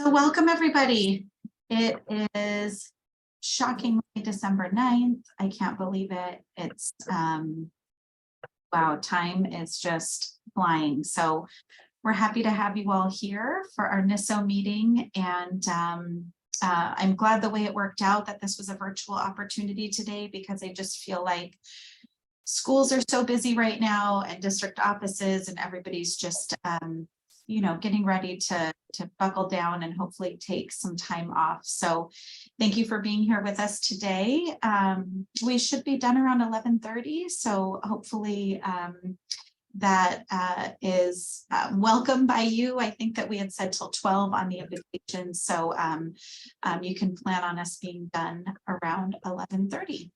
So welcome everybody. It is shockingly December 9th. I can't believe it. It's wow, time is just flying. So we're happy to have you all here for our Niso meeting, and I'm glad the way it worked out that this was a virtual opportunity today, because I just feel like schools are so busy right now and district offices, and everybody's just getting ready to buckle down and hopefully take some time off. So thank you for being here with us today. We should be done around 11:30. So hopefully that is welcome by you. I think that we had said till 12 on the invitation. So you can plan on us being done around 11:30.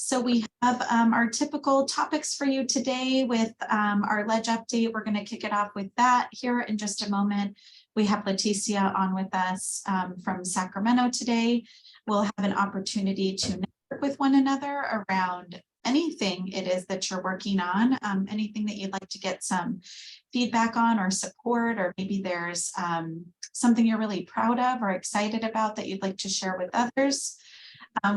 So we have our typical topics for you today with our ledge update. We're going to kick it off with that here in just a moment. We have Leticia on with us from Sacramento today. We'll have an opportunity to network with one another around anything it is that you're working on, anything that you'd like to get some feedback on or support, or maybe there's something you're really proud of or excited about that you'd like to share with others.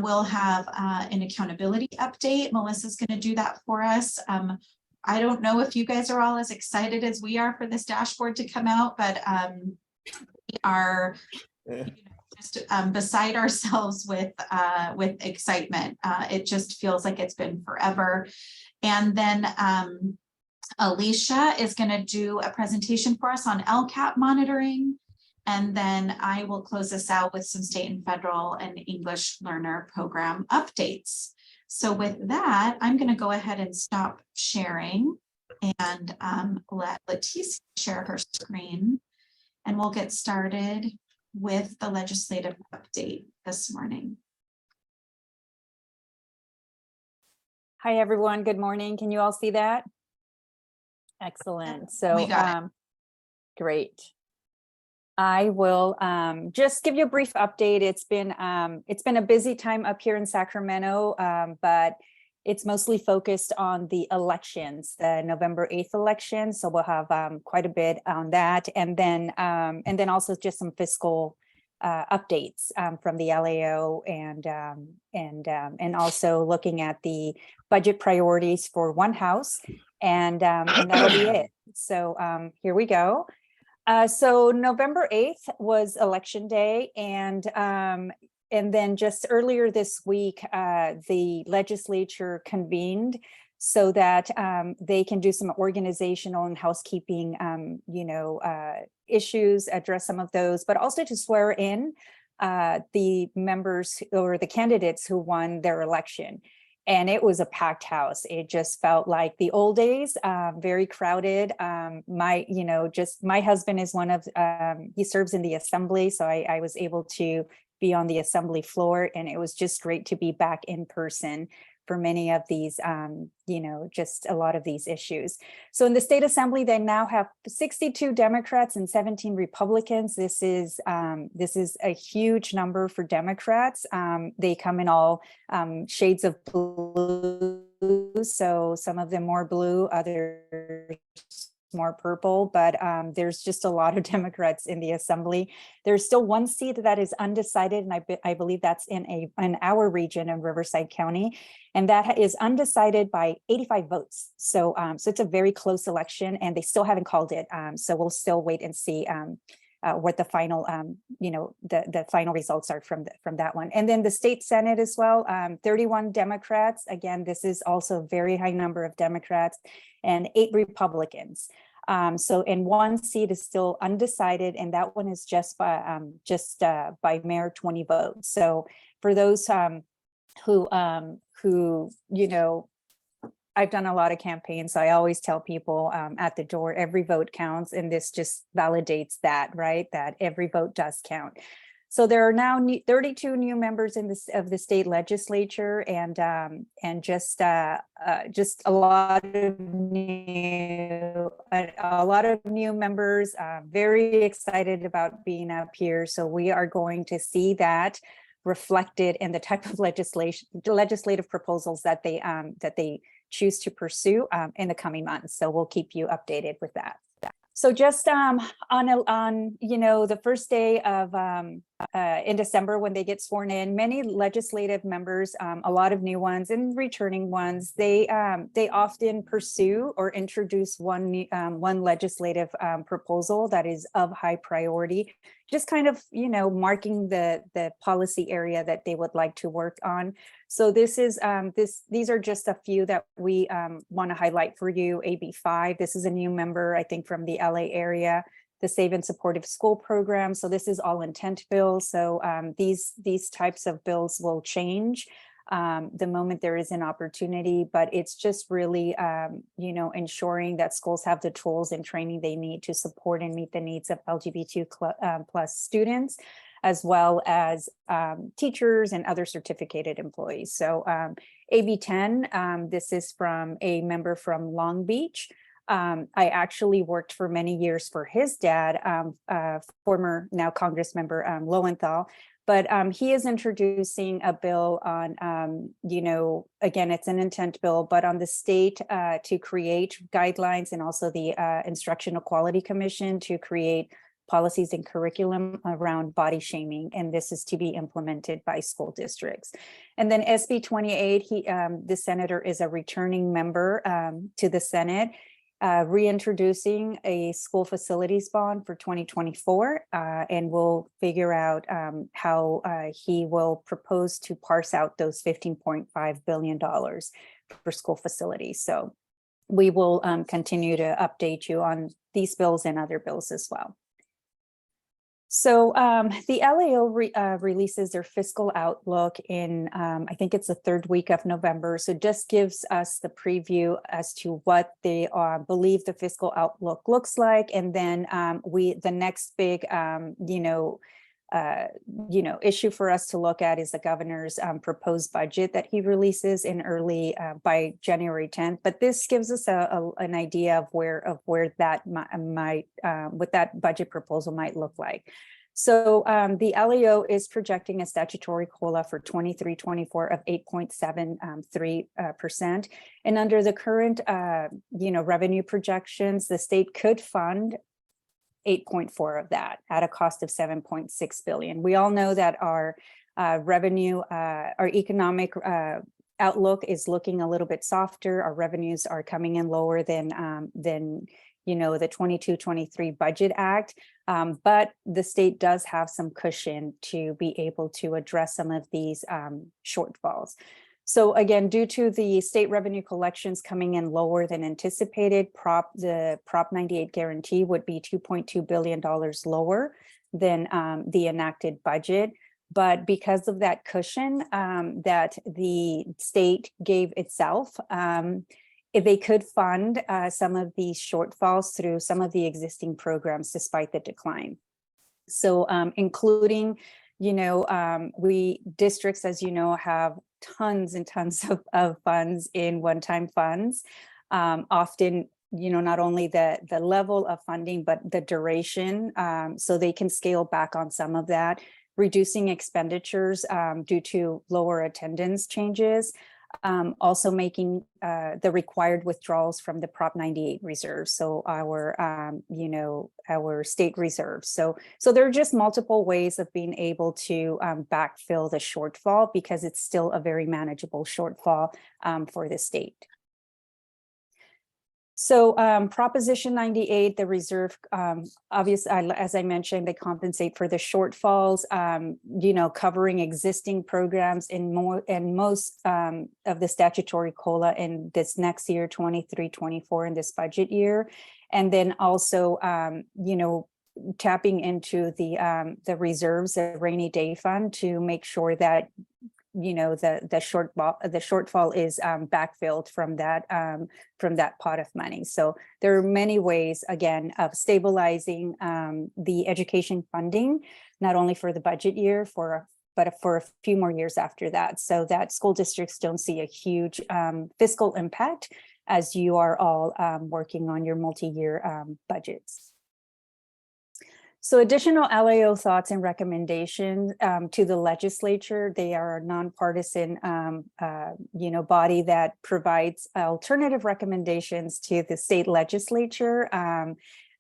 We'll have an accountability update. Melissa's going to do that for us. I don't know if you guys are all as excited as we are for this dashboard to come out, but we are just beside ourselves with excitement. It just feels like it's been forever. And then Alicia is going to do a presentation for us on LCAP monitoring. And then I will close this out with some state and federal and English learner program updates. So with that, I'm going to go ahead and stop sharing and let Leticia share her screen. And we'll get started with the legislative update this morning. Hi, everyone. Good morning. Can you all see that? Excellent. So we got it. Great. I will just give you a brief update. It's been a busy time up here in Sacramento, but it's mostly focused on the elections, the November 8th election. So we'll have quite a bit on that, and then also just some fiscal updates from the LAO, and also looking at the budget priorities for one house, and that'll be it. So here we go. So November 8th was election day, and then just earlier this week, the legislature convened so that they can do some organizational and housekeeping, issues, address some of those, but also to swear in the members or the candidates who won their election. And it was a packed house. It just felt like the old days, very crowded. My husband is one of, he serves in the assembly. So I was able to be on the assembly floor, and it was just great to be back in person for many of these, just a lot of these issues. So in the state assembly, they now have 62 Democrats and 17 Republicans. This is a huge number for Democrats. They come in all shades of blue. So some of them more blue, others more purple, but there's just a lot of Democrats in the assembly. There's still one seat that is undecided, and I believe that's in our region in Riverside County, and that is undecided by 85 votes. So so it's a very close election, and they still haven't called it. So we'll still wait and see what the final the final results are from that one. And then the state Senate as well, 31 Democrats. Again, this is also a very high number of Democrats, and 8 Republicans. So and one seat is still undecided, and that one is just by mere 20 votes. So for those who I've done a lot of campaigns, so I always tell people at the door, every vote counts, and this just validates that, right? That every vote does count. So there are now 32 new members of the state legislature, and just a lot of new members. Very excited about being up here. So we are going to see that reflected in the type of legislative proposals that they choose to pursue in the coming months. So we'll keep you updated with that. So just on the first day of in December, when they get sworn in, many legislative members, a lot of new ones and returning ones, they often pursue or introduce one legislative proposal that is of high priority, just kind of marking the policy area that they would like to work on. So this is these are just a few that we want to highlight for you. AB5, this is a new member, I think, from the LA area, the Safe and Supportive School Program. So this is all intent bills. So these types of bills will change the moment there is an opportunity, but it's just really ensuring that schools have the tools and training they need to support and meet the needs of LGBT plus students, as well as teachers and other certificated employees. So AB 10, this is from a member from Long Beach. I actually worked for many years for his dad, former now Congress member Lowenthal, but he is introducing a bill on, again, it's an intent bill, but on the state to create guidelines, and also the Instructional Quality Commission to create policies and curriculum around body shaming, and this is to be implemented by school districts. And then SB 28, the senator is a returning member to the Senate, reintroducing a school facilities bond for 2024, and we'll figure out how he will propose to parse out those $15.5 billion for school facilities. So we will continue to update you on these bills and other bills as well. So the LAO releases their fiscal outlook in, I think it's the third week of November. So just gives us the preview as to what they believe the fiscal outlook looks like. And then the next big, issue for us to look at is the governor's proposed budget that he releases in early by January 10th. But this gives us an idea of where that might what that budget proposal might look like. So the LAO is projecting a statutory COLA for 23-24 of 8.73%. And under the current revenue projections, the state could fund 8.4 of that at a cost of 7.6 billion. We all know that our revenue, our economic outlook is looking a little bit softer. Our revenues are coming in lower than the 22-23 Budget Act, but the state does have some cushion to be able to address some of these shortfalls. So again, due to the state revenue collections coming in lower than anticipated, the Prop 98 guarantee would be $2.2 billion lower than the enacted budget. But because of that cushion that the state gave itself, if they could fund some of these shortfalls through some of the existing programs despite the decline. So including, districts, as you know, have tons and tons of funds in one-time funds, often, not only the level of funding, but the duration, so they can scale back on some of that, reducing expenditures due to lower attendance changes, also making the required withdrawals from the Prop 98 reserves. So our, our state reserves. So there are just multiple ways of being able to backfill the shortfall, because it's still a very manageable shortfall for the state. So Proposition 98, the reserve, obviously, as I mentioned, they compensate for the shortfalls, covering existing programs in most of the statutory COLA in this next year, 23-24, in this budget year. And then also, tapping into the reserves, the rainy day fund, to make sure that the shortfall is backfilled from that pot of money. So there are many ways, again, of stabilizing the education funding, not only for the budget year, but for a few more years after that, so that school districts don't see a huge fiscal impact as you are all working on your multi-year budgets. So additional LAO thoughts and recommendations to the legislature. They are a nonpartisan, body that provides alternative recommendations to the state legislature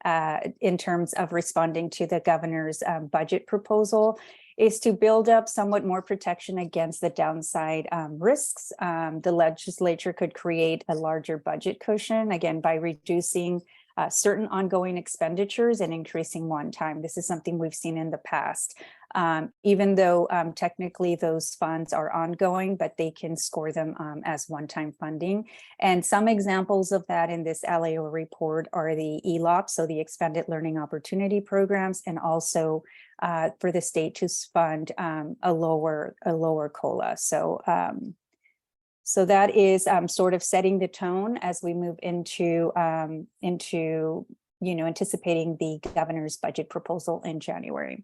in terms of responding to the governor's budget proposal is to build up somewhat more protection against the downside risks. The legislature could create a larger budget cushion, again, by reducing certain ongoing expenditures and increasing one time. This is something we've seen in the past. Even though technically those funds are ongoing, but they can score them as one-time funding. And some examples of that in this LAO report are the ELOP, so the Expanded Learning Opportunity Programs, and also for the state to fund a lower COLA. So that is sort of setting the tone as we move into anticipating the governor's budget proposal in January.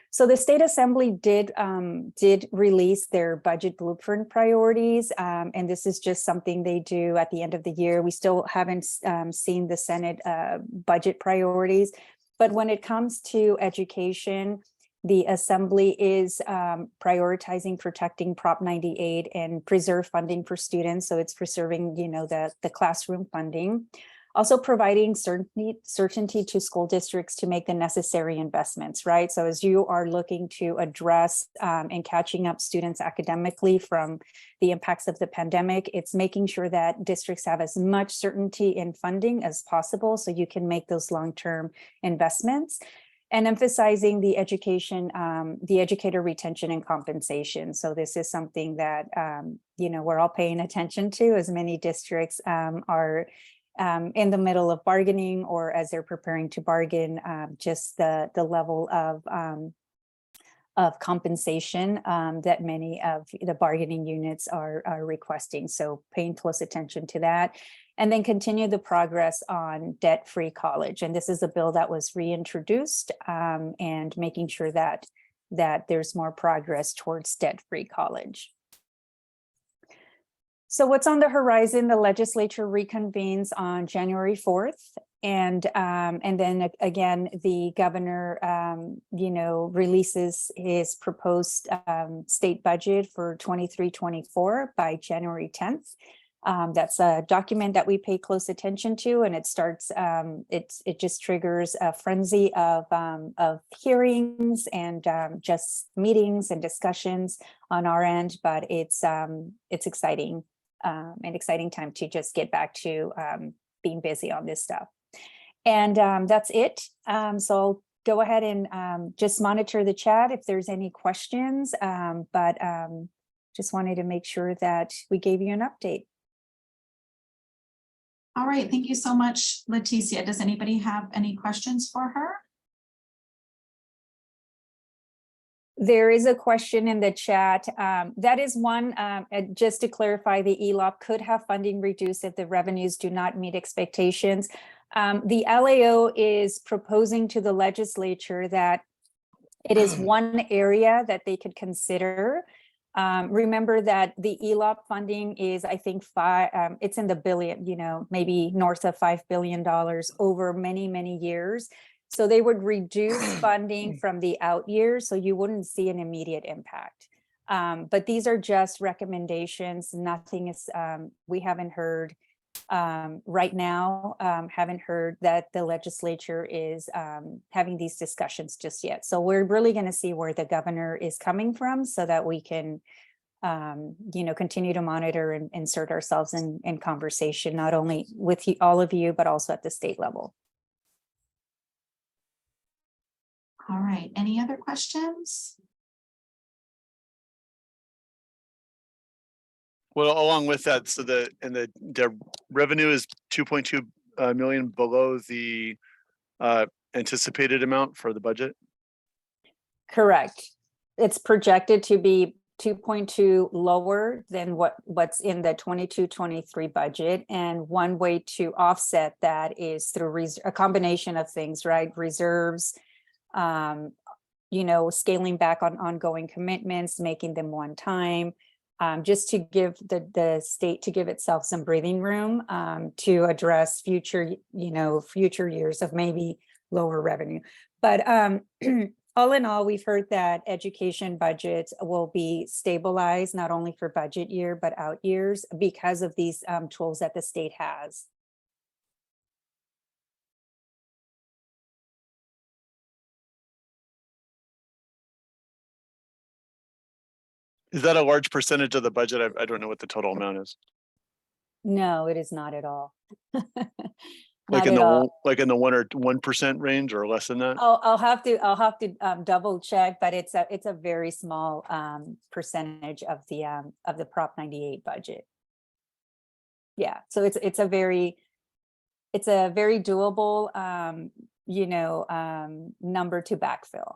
So the state assembly did release their budget blueprint priorities, and this is just something they do at the end of the year. We still haven't seen the Senate budget priorities, but when it comes to education, the assembly is prioritizing protecting Prop 98 and preserve funding for students. So it's preserving, the classroom funding. Also providing certainty to school districts to make the necessary investments, right? So as you are looking to address and catching up students academically from the impacts of the pandemic, it's making sure that districts have as much certainty in funding as possible so you can make those long-term investments. And emphasizing the education, the educator retention and compensation. So this is something that, we're all paying attention to, as many districts are in the middle of bargaining, or as they're preparing to bargain, just the level of compensation that many of the bargaining units are requesting. So paying close attention to that. And then continue the progress on debt-free college. And this is a bill that was reintroduced, and making sure that there's more progress towards debt-free college. So what's on the horizon? The legislature reconvenes on January 4th. And then again, the governor, releases his proposed state budget for 23-24 by January 10th. That's a document that we pay close attention to, and it starts. It just triggers a frenzy of hearings and just meetings and discussions on our end. But it's exciting, an exciting time to just get back to being busy on this stuff. And that's it. So I'll go ahead and just monitor the chat if there's any questions. But just wanted to make sure that we gave you an update. All right, thank you so much, Leticia. Does anybody have any questions for her? There is a question in the chat. That is one, just to clarify, the ELOP could have funding reduced if the revenues do not meet expectations. The LAO is proposing to the legislature that it is one area that they could consider. Remember that the ELOP funding is, I think, it's in the billion, maybe north of $5 billion over many, many years. So they would reduce funding from the out years, so you wouldn't see an immediate impact. But these are just recommendations. Nothing is, we haven't heard right now, haven't heard that the legislature is having these discussions just yet. So we're really going to see where the governor is coming from so that we can, continue to monitor and insert ourselves in conversation, not only with all of you, but also at the state level. All right, any other questions? Well, along with that, so the revenue is 2.2 million below the anticipated amount for the budget. Correct. It's projected to be 2.2 lower than what's in the 22-23 budget. And one way to offset that is through a combination of things, right? Reserves, scaling back on ongoing commitments, making them one time, just to give the state to give itself some breathing room to address future years of maybe lower revenue. But all in all, we've heard that education budgets will be stabilized not only for budget year, but out years because of these tools that the state has. Is that a large percentage of the budget? I don't know what the total amount is. No, it is not at all. Like Not in at all. like in the 1% range or less than that? I'll have to double check, but it's a very small percentage of the Prop 98 budget. Yeah, so it's a very doable number to backfill.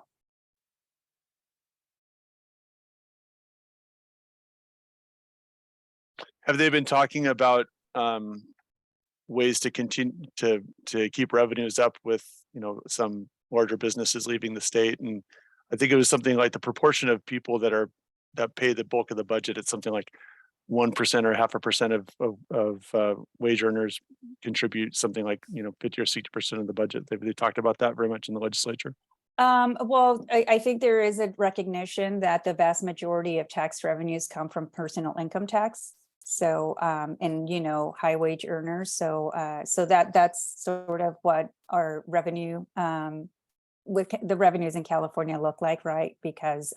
Have they been talking about ways to continue to keep revenues up with, some larger businesses leaving the state? And I think it was something like the proportion of people that pay the bulk of the budget. It's something like 1% or 0.5% of wage earners contribute something like 50 or 60% of the budget. They talked about that very much in the legislature. Well, I think there is a recognition that the vast majority of tax revenues come from personal income tax. So, and high wage earners. So, that's sort of what our revenue, with the revenues in California look like, right? Because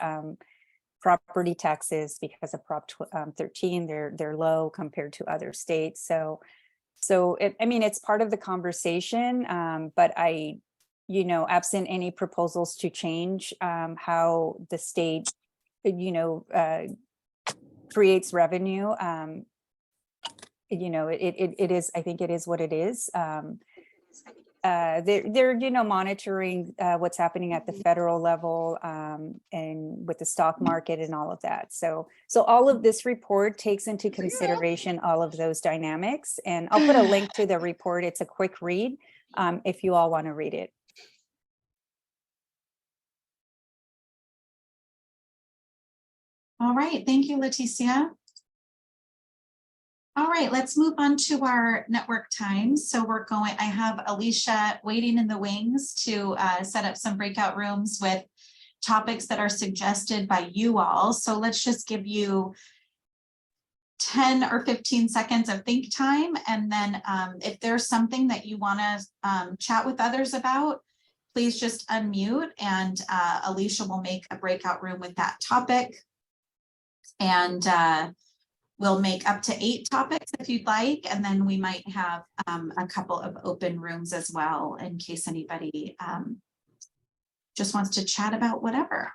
property taxes, because of Prop 13, they're low compared to other states. So it's part of the conversation, but absent any proposals to change how the state, creates revenue, it is, I think it is what it is. They're monitoring what's happening at the federal level, and with the stock market and all of that. So all of this report takes into consideration all of those dynamics, and I'll put a link to the report. It's a quick read, if you all want to read it. All right, thank you, Leticia. All right, let's move on to our network times. So I have Alicia waiting in the wings to set up some breakout rooms with topics that are suggested by you all. So let's just give you 10 or 15 seconds of think time. And then if there's something that you want to chat with others about, please just unmute, and Alicia will make a breakout room with that topic. And we'll make up to 8 topics if you'd like, and then we might have a couple of open rooms as well in case anybody just wants to chat about whatever.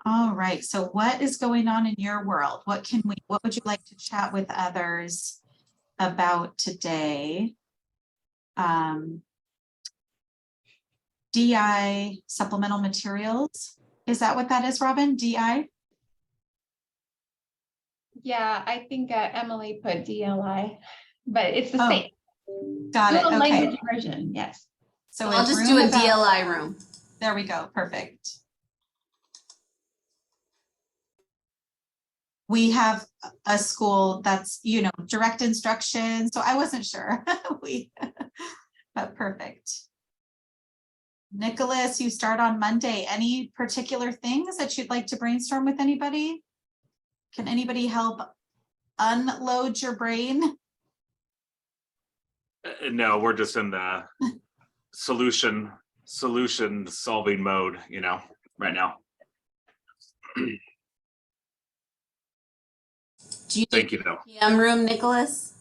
All right, so what is going on in your world? What would you like to chat with others about today? DI supplemental materials. Is that what that is, Robin? DI? Yeah, I think Emily put DLI, but it's the same. Got it. Dual Okay. language version, yes. So I'll just do a DLI room. There we go. Perfect. We have a school that's, direct instruction. So I wasn't sure. But perfect. Nicholas, you start on Monday. Any particular things that you'd like to brainstorm with anybody? Can anybody help unload your brain? No, we're just in the solution solving mode, right now. Do you Thank you, though. PM room, Nicholas?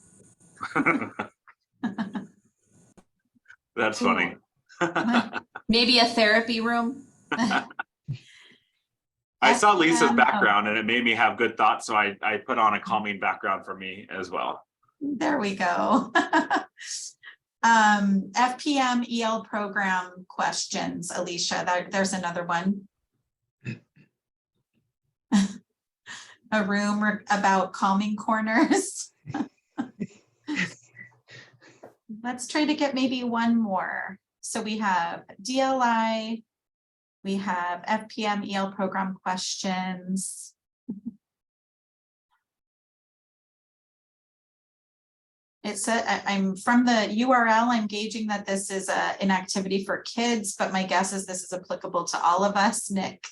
That's funny. Maybe a therapy room? I saw Lisa's background and it made me have good thoughts, so I put on a calming background for me as well. There we go. FPM EL program questions, Alicia, there's another one. A room about calming corners. Let's try to get maybe one more. So we have DLI, we have FPM EL program questions. I'm from the URL, I'm gauging that this is an activity for kids, but my guess is this is applicable to all of us, Nick.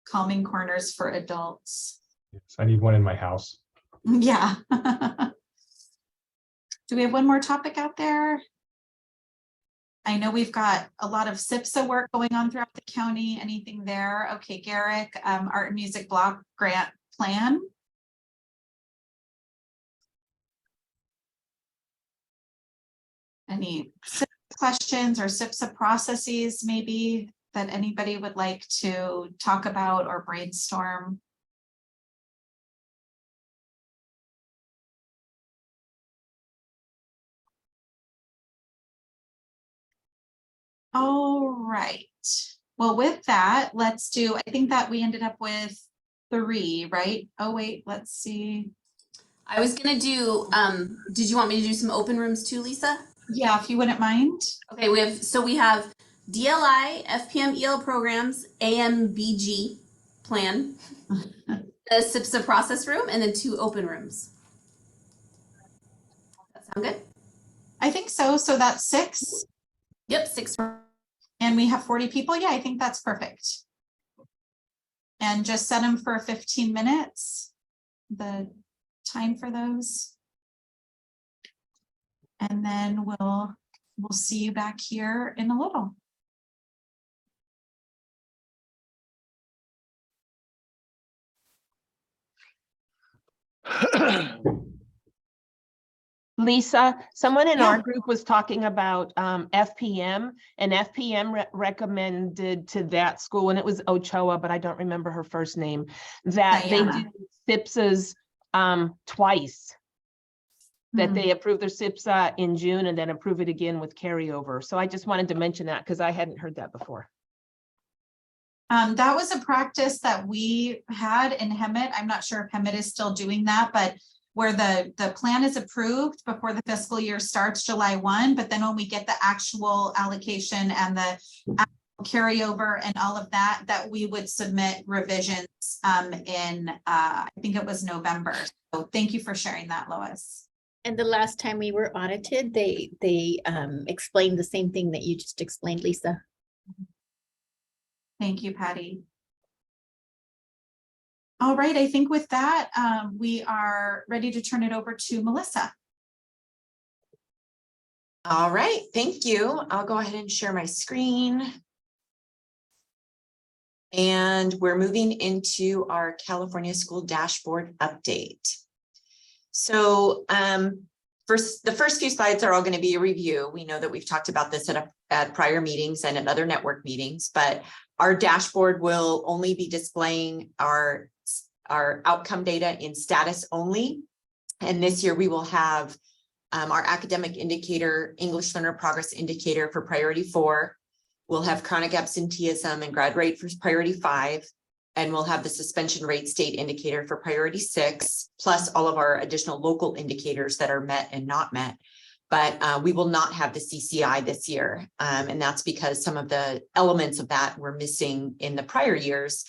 Calming corners for adults. Yes, I need one in my house. Yeah. Do we have one more topic out there? I know we've got a lot of SIPSA work going on throughout the county. Anything there? Okay, Garrick, art and music block grant plan. Any questions or SIPSA processes maybe that anybody would like to talk about or brainstorm? All right. Well, with that, let's do, I think that we ended up with 3, right? Oh, wait, let's see. I was gonna do, did you want me to do some open rooms too, Lisa? Yeah, if you wouldn't mind. Okay, we have DLI, FPM EL programs, AMBG plan, a SIPSA process room, and then 2 open rooms. That sound good? I think so. So that's 6 Yep, 6. and we have 40 people. Yeah, I think that's perfect. And just set them for 15 minutes, the time for those. And then we'll see you back here in a little. Lisa, someone in Yeah. our group was talking about FPM, and FPM recommended to that school, and it was Ochoa, but I don't remember her first name, that Diana. they do SIPSAs twice. That they approve their SIPSA in June and then approve it again with carryover. So I just wanted to mention that because I hadn't heard that before. That was a practice that we had in Hemet. I'm not sure if Hemet is still doing that, but where the plan is approved before the fiscal year starts July 1, but then when we get the actual allocation and the carryover and all of that, that we would submit revisions in, I think it was November. So thank you for sharing that, Lois. And the last time we were audited, they explained the same thing that you just explained, Lisa. Thank you, Patty. All right, I think with that, we are ready to turn it over to Melissa. All right, thank you. I'll go ahead and share my screen. And we're moving into our California School Dashboard update. So the first few slides are all going to be a review. We know that we've talked about this at prior meetings and at other network meetings, but our dashboard will only be displaying our outcome data in status only. And this year we will have our academic indicator, English learner progress indicator for priority 4. We'll have chronic absenteeism and grad rate for priority 5. And we'll have the suspension rate state indicator for priority 6, plus all of our additional local indicators that are met and not met. But we will not have the CCI this year. And that's because some of the elements of that were missing in the prior years.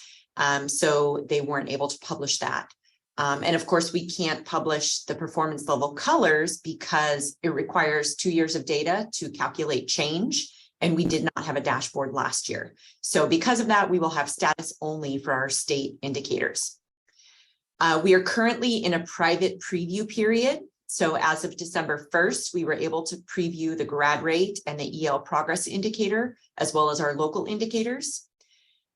So they weren't able to publish that. And of course, we can't publish the performance level colors because it requires 2 years of data to calculate change. And we did not have a dashboard last year. So because of that, we will have status only for our state indicators. We are currently in a private preview period. So as of December 1st, we were able to preview the grad rate and the EL progress indicator, as well as our local indicators.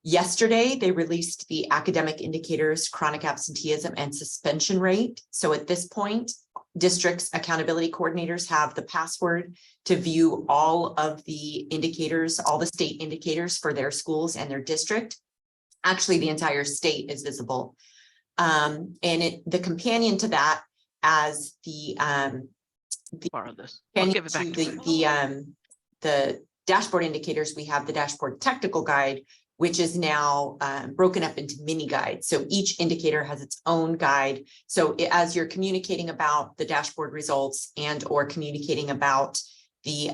Yesterday, they released the academic indicators, chronic absenteeism and suspension rate. So at this point, districts accountability coordinators have the password to view all of the indicators, all the state indicators for their schools and their district. Actually, the entire state is visible. And the companion to that, as the dashboard indicators, we have the dashboard technical guide, which is now broken up into mini guides. So each indicator has its own guide. So as you're communicating about the dashboard results and or communicating about the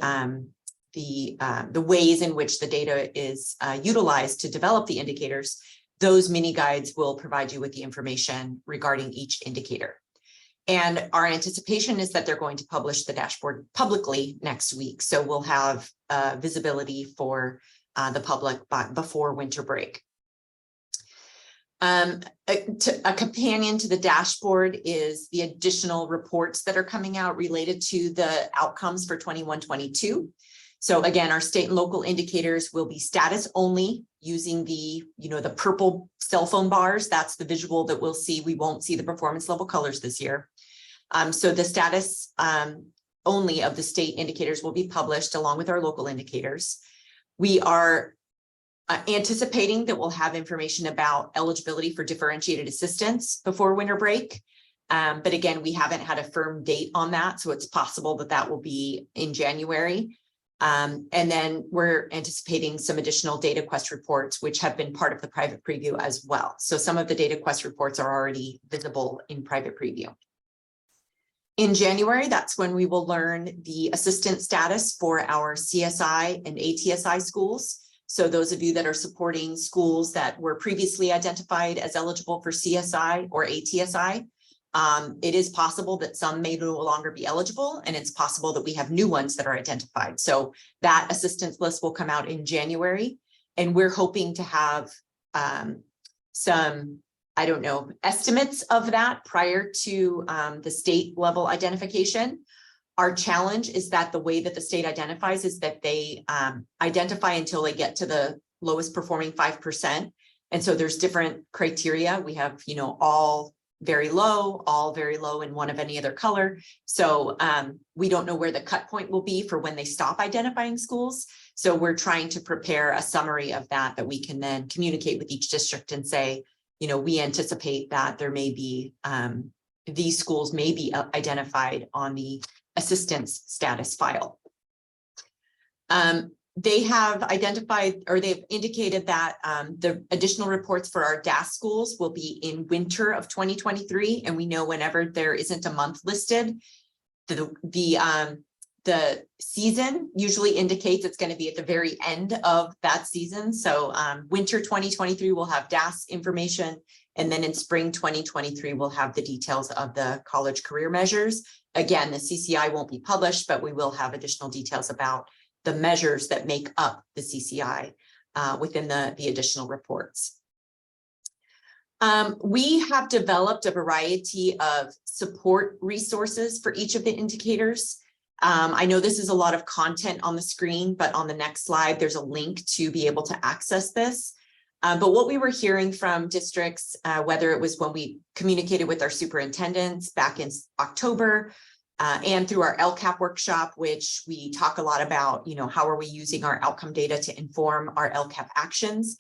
ways in which the data is utilized to develop the indicators, those mini guides will provide you with the information regarding each indicator. And our anticipation is that they're going to publish the dashboard publicly next week. So we'll have visibility for the public before winter break. A companion to the dashboard is the additional reports that are coming out related to the outcomes for 21-22. So again, our state and local indicators will be status only using the, the purple cell phone bars. That's the visual that we'll see. We won't see the performance level colors this year. So the status only of the state indicators will be published along with our local indicators. We are anticipating that we'll have information about eligibility for differentiated assistance before winter break. But again, we haven't had a firm date on that. So it's possible that that will be in January. And then we're anticipating some additional data quest reports, which have been part of the private preview as well. So some of the data quest reports are already visible in private preview. In January, that's when we will learn the assistant status for our CSI and ATSI schools. So those of you that are supporting schools that were previously identified as eligible for CSI or ATSI, it is possible that some may no longer be eligible, and it's possible that we have new ones that are identified. So that assistance list will come out in January, and we're hoping to have some, I don't know, estimates of that prior to the state level identification. Our challenge is that the way that the state identifies is that they identify until they get to the lowest performing 5%. And so there's different criteria. We have, all very low, and one of any other color. So we don't know where the cut point will be for when they stop identifying schools. So we're trying to prepare a summary of that we can then communicate with each district and say, we anticipate that there may be, these schools may be identified on the assistance status file. They have identified, or they've indicated that the additional reports for our DAS schools will be in winter of 2023. And we know whenever there isn't a month listed, the season usually indicates it's going to be at the very end of that season. So winter 2023 will have DAS information. And then in spring 2023, we'll have the details of the college career measures. Again, the CCI won't be published, but we will have additional details about the measures that make up the CCI within the additional reports. We have developed a variety of support resources for each of the indicators. I know this is a lot of content on the screen, but on the next slide, there's a link to be able to access this. But what we were hearing from districts, whether it was when we communicated with our superintendents back in October, and through our LCAP workshop, which we talk a lot about, how are we using our outcome data to inform our LCAP actions?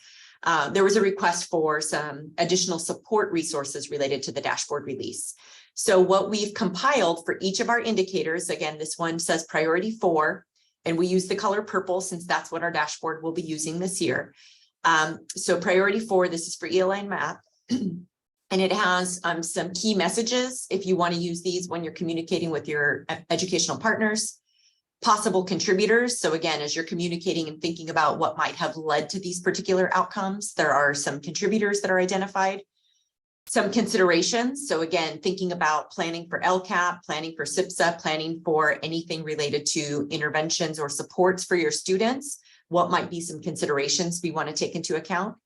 There was a request for some additional support resources related to the dashboard release. So what we've compiled for each of our indicators, again, this one says priority 4, and we use the color purple since that's what our dashboard will be using this year. So priority 4, this is for ELA and math. And it has some key messages if you want to use these when you're communicating with your educational partners, possible contributors. So again, as you're communicating and thinking about what might have led to these particular outcomes, there are some contributors that are identified, some considerations. So again, thinking about planning for LCAP, planning for SIPSA, planning for anything related to interventions or supports for your students, what might be some considerations we want to take into account.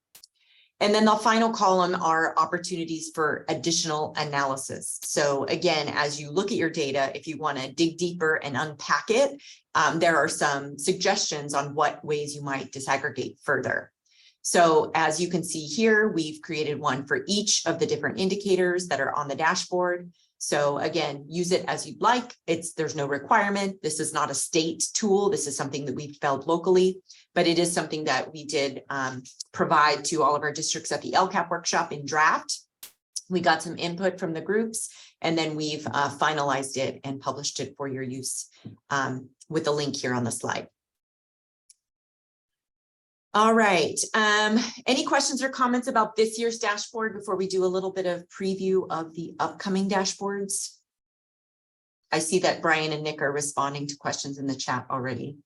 And then the final column are opportunities for additional analysis. So again, as you look at your data, if you want to dig deeper and unpack it, there are some suggestions on what ways you might disaggregate further. So as you can see here, we've created one for each of the different indicators that are on the dashboard. So again, use it as you'd like. There's no requirement. This is not a state tool. This is something that we've developed locally, but it is something that we did provide to all of our districts at the LCAP workshop in draft. We got some input from the groups, and then we've finalized it and published it for your use with the link here on the slide. All right. Any questions or comments about this year's dashboard before we do a little bit of preview of the upcoming dashboards? I see that Brian and Nick are responding to questions in the chat already.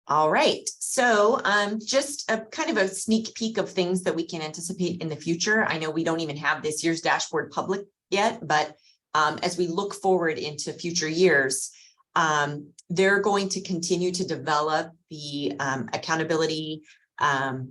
All right, so just a kind of a sneak peek of things that we can anticipate in the future. I know we don't even have this year's dashboard public yet, but as we look forward into future years, they're going to continue to develop the accountability. They're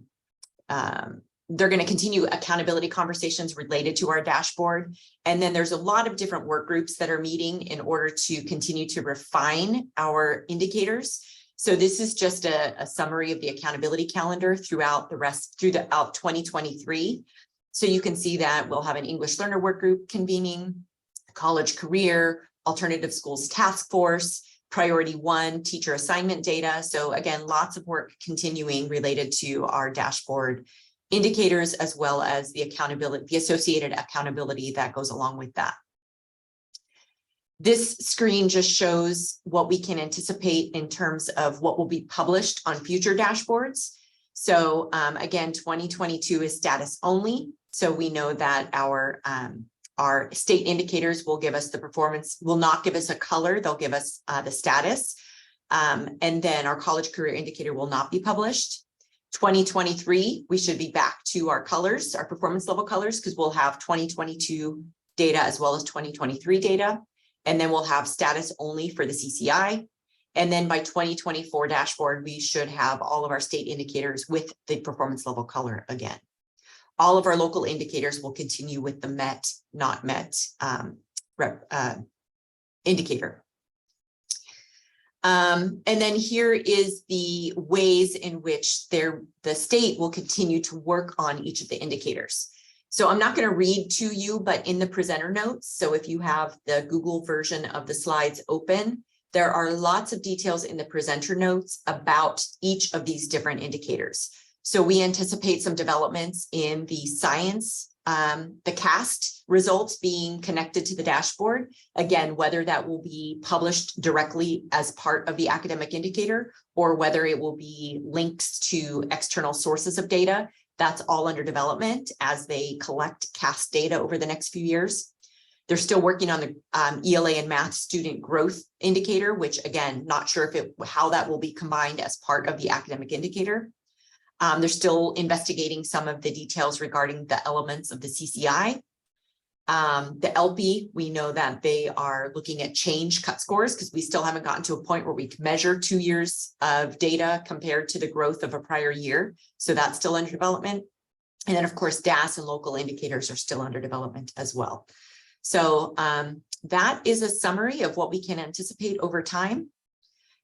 going to continue accountability conversations related to our dashboard. And then there's a lot of different work groups that are meeting in order to continue to refine our indicators. So this is just a summary of the accountability calendar throughout 2023. So you can see that we'll have an English learner work group convening, college career, alternative schools task force, priority 1, teacher assignment data. So again, lots of work continuing related to our dashboard indicators, as well as the accountability, the associated accountability that goes along with that. This screen just shows what we can anticipate in terms of what will be published on future dashboards. So again, 2022 is status only. So we know that our state indicators will give us the performance, will not give us a color, they'll give us the status. And then our college career indicator will not be published. 2023, we should be back to our colors, our performance level colors, because we'll have 2022 data as well as 2023 data. And then we'll have status only for the CCI. And then by 2024 dashboard, we should have all of our state indicators with the performance level color again. All of our local indicators will continue with the met, not met indicator. And then here is the ways in which the state will continue to work on each of the indicators. So I'm not going to read to you, but in the presenter notes, so if you have the Google version of the slides open, there are lots of details in the presenter notes about each of these different indicators. So we anticipate some developments in the science, the CAST results being connected to the dashboard. Again, whether that will be published directly as part of the academic indicator or whether it will be linked to external sources of data, that's all under development as they collect CAST data over the next few years. They're still working on the ELA and math student growth indicator, which again, not sure if how that will be combined as part of the academic indicator. They're still investigating some of the details regarding the elements of the CCI. The LP, we know that they are looking at change cut scores because we still haven't gotten to a point where we can measure 2 years of data compared to the growth of a prior year. So that's still under development. And then of course, DAS and local indicators are still under development as well. So that is a summary of what we can anticipate over time.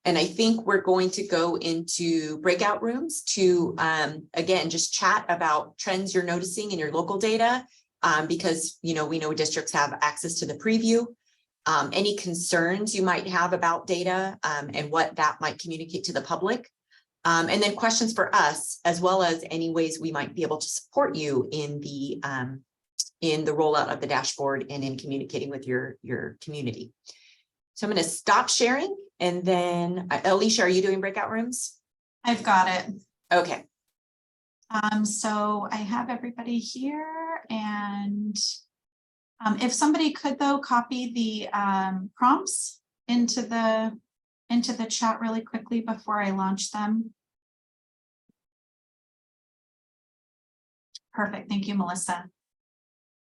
And I think we're going to go into breakout rooms to, again, just chat about trends you're noticing in your local data, because, you know, we know districts have access to the preview. Any concerns you might have about data and what that might communicate to the public. And then questions for us, as well as any ways we might be able to support you in the rollout of the dashboard and in communicating with your community. So I'm going to stop sharing. And then Alicia, are you doing breakout rooms? I've got it. Okay. So I have everybody here, and if somebody could though copy the prompts into the chat really quickly before I launch them. Perfect. Thank you, Melissa.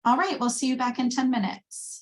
All right, we'll see you back in 10 minutes.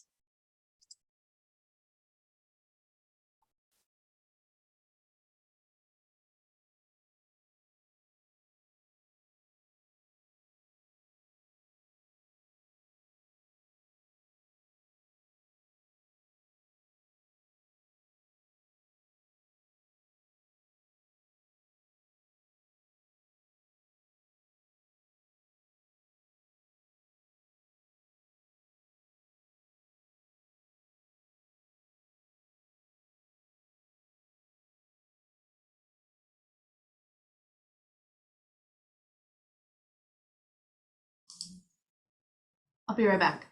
I'll be right back.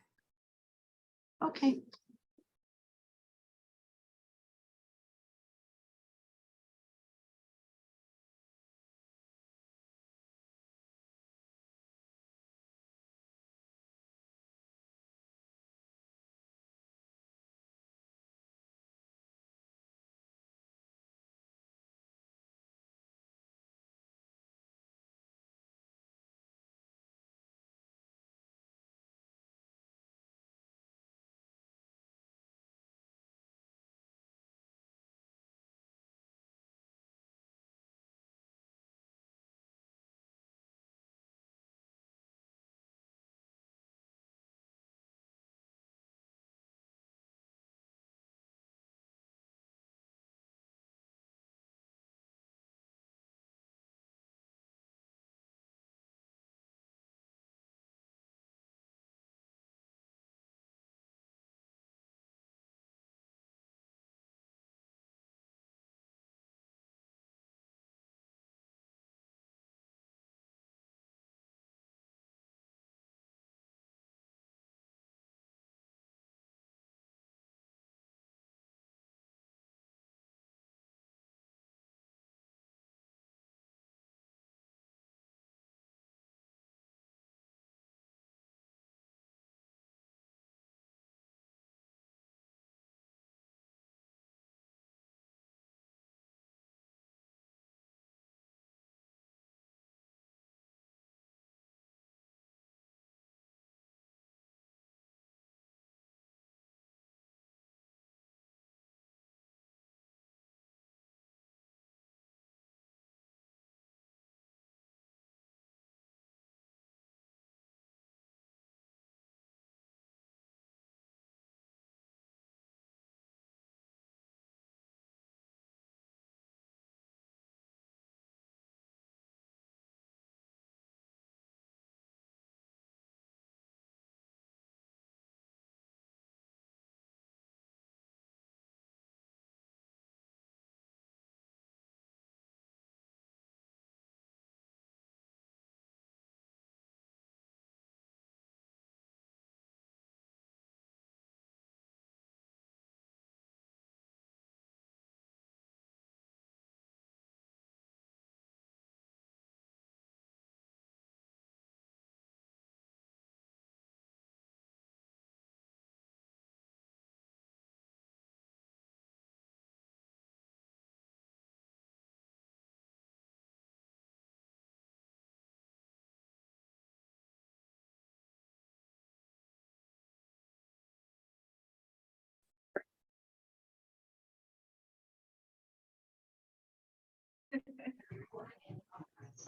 Okay.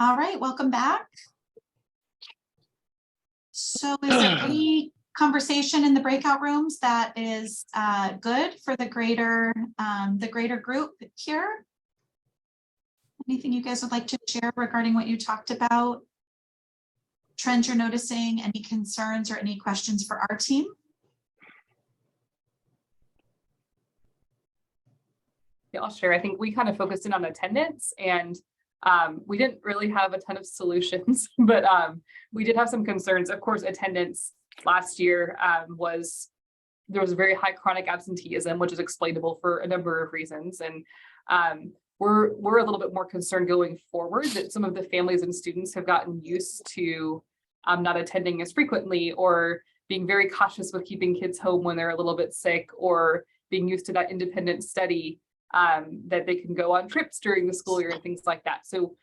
All right, welcome back. So is there any conversation in the breakout rooms that is good for the greater group here? Anything you guys would like to share regarding what you talked about? Trends you're noticing, any concerns or any questions for our team? Yeah, I'll share. I think we kind of focused in on attendance, and we didn't really have a ton of solutions, but we did have some concerns. Of course, attendance last year there was a very high chronic absenteeism, which is explainable for a number of reasons. And we're a little bit more concerned going forward that some of the families and students have gotten used to not attending as frequently, or being very cautious with keeping kids home when they're a little bit sick, or being used to that independent study, that they can go on trips during the school year and things like that. So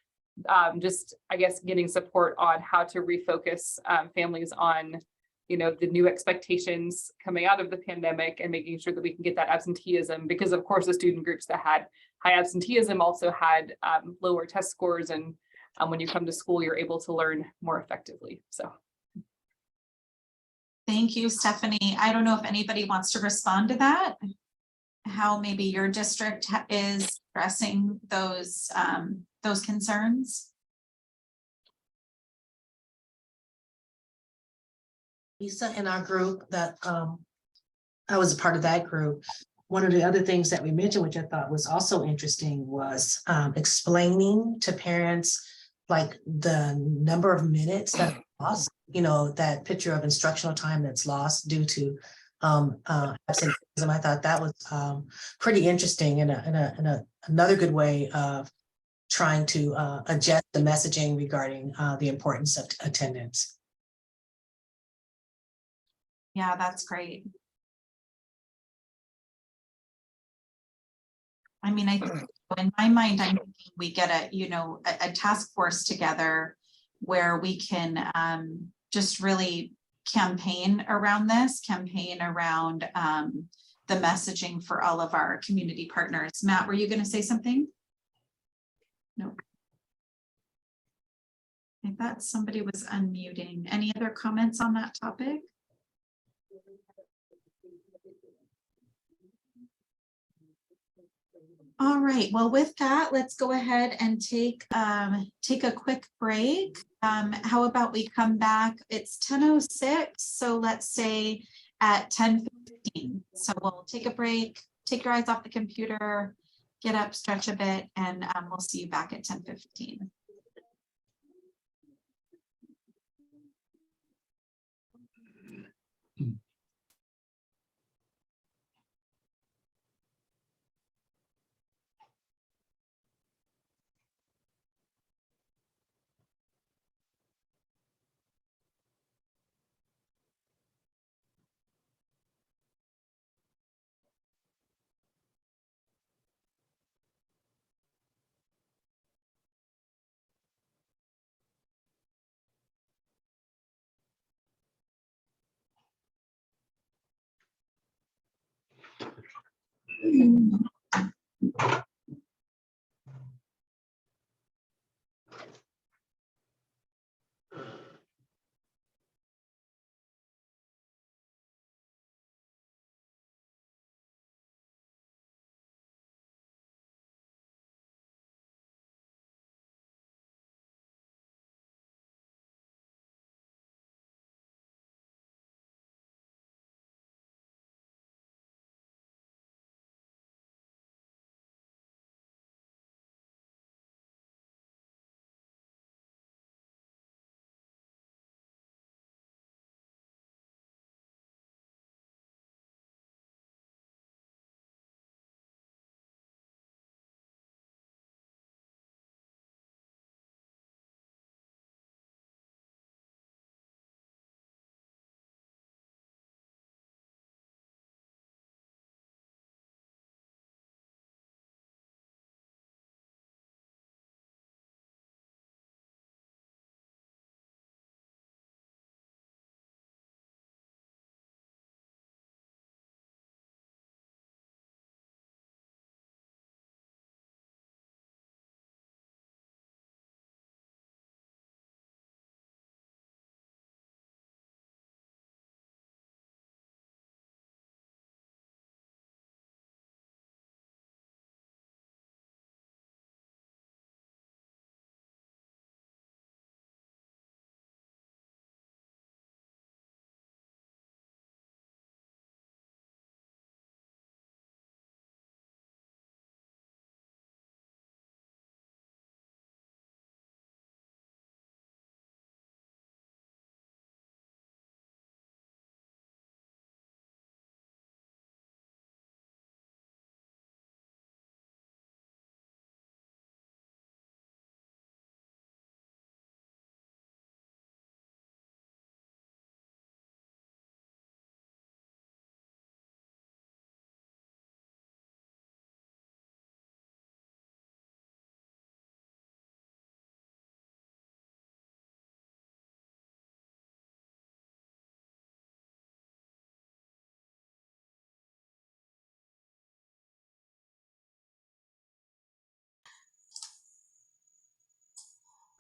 just, I guess, getting support on how to refocus families on, the new expectations coming out of the pandemic, and making sure that we can get that absenteeism, because of course the student groups that had high absenteeism also had lower test scores, and when you come to school, you're able to learn more effectively. So. Thank you, Stephanie. I don't know if anybody wants to respond to that. How maybe your district is addressing those concerns. Lisa, in our group that I was a part of that group. One of the other things that we mentioned, which I thought was also interesting, was explaining to parents like the number of minutes that are lost, that picture of instructional time that's lost due to absenteeism. I thought that was pretty interesting, and another good way of trying to adjust the messaging regarding the importance of attendance. Yeah, that's great. I mean, I think in my mind, I'm thinking we get a task force together where we can just really campaign around the messaging for all of our community partners. Matt, were you going to say something? No. I thought somebody was unmuting. Any other comments on that topic? All right, well, with that, let's go ahead and take a quick break. How about we come back? It's 10:06, so let's say at 10:15. So we'll take a break, take your eyes off the computer, get up, stretch a bit, and we'll see you back at 10:15.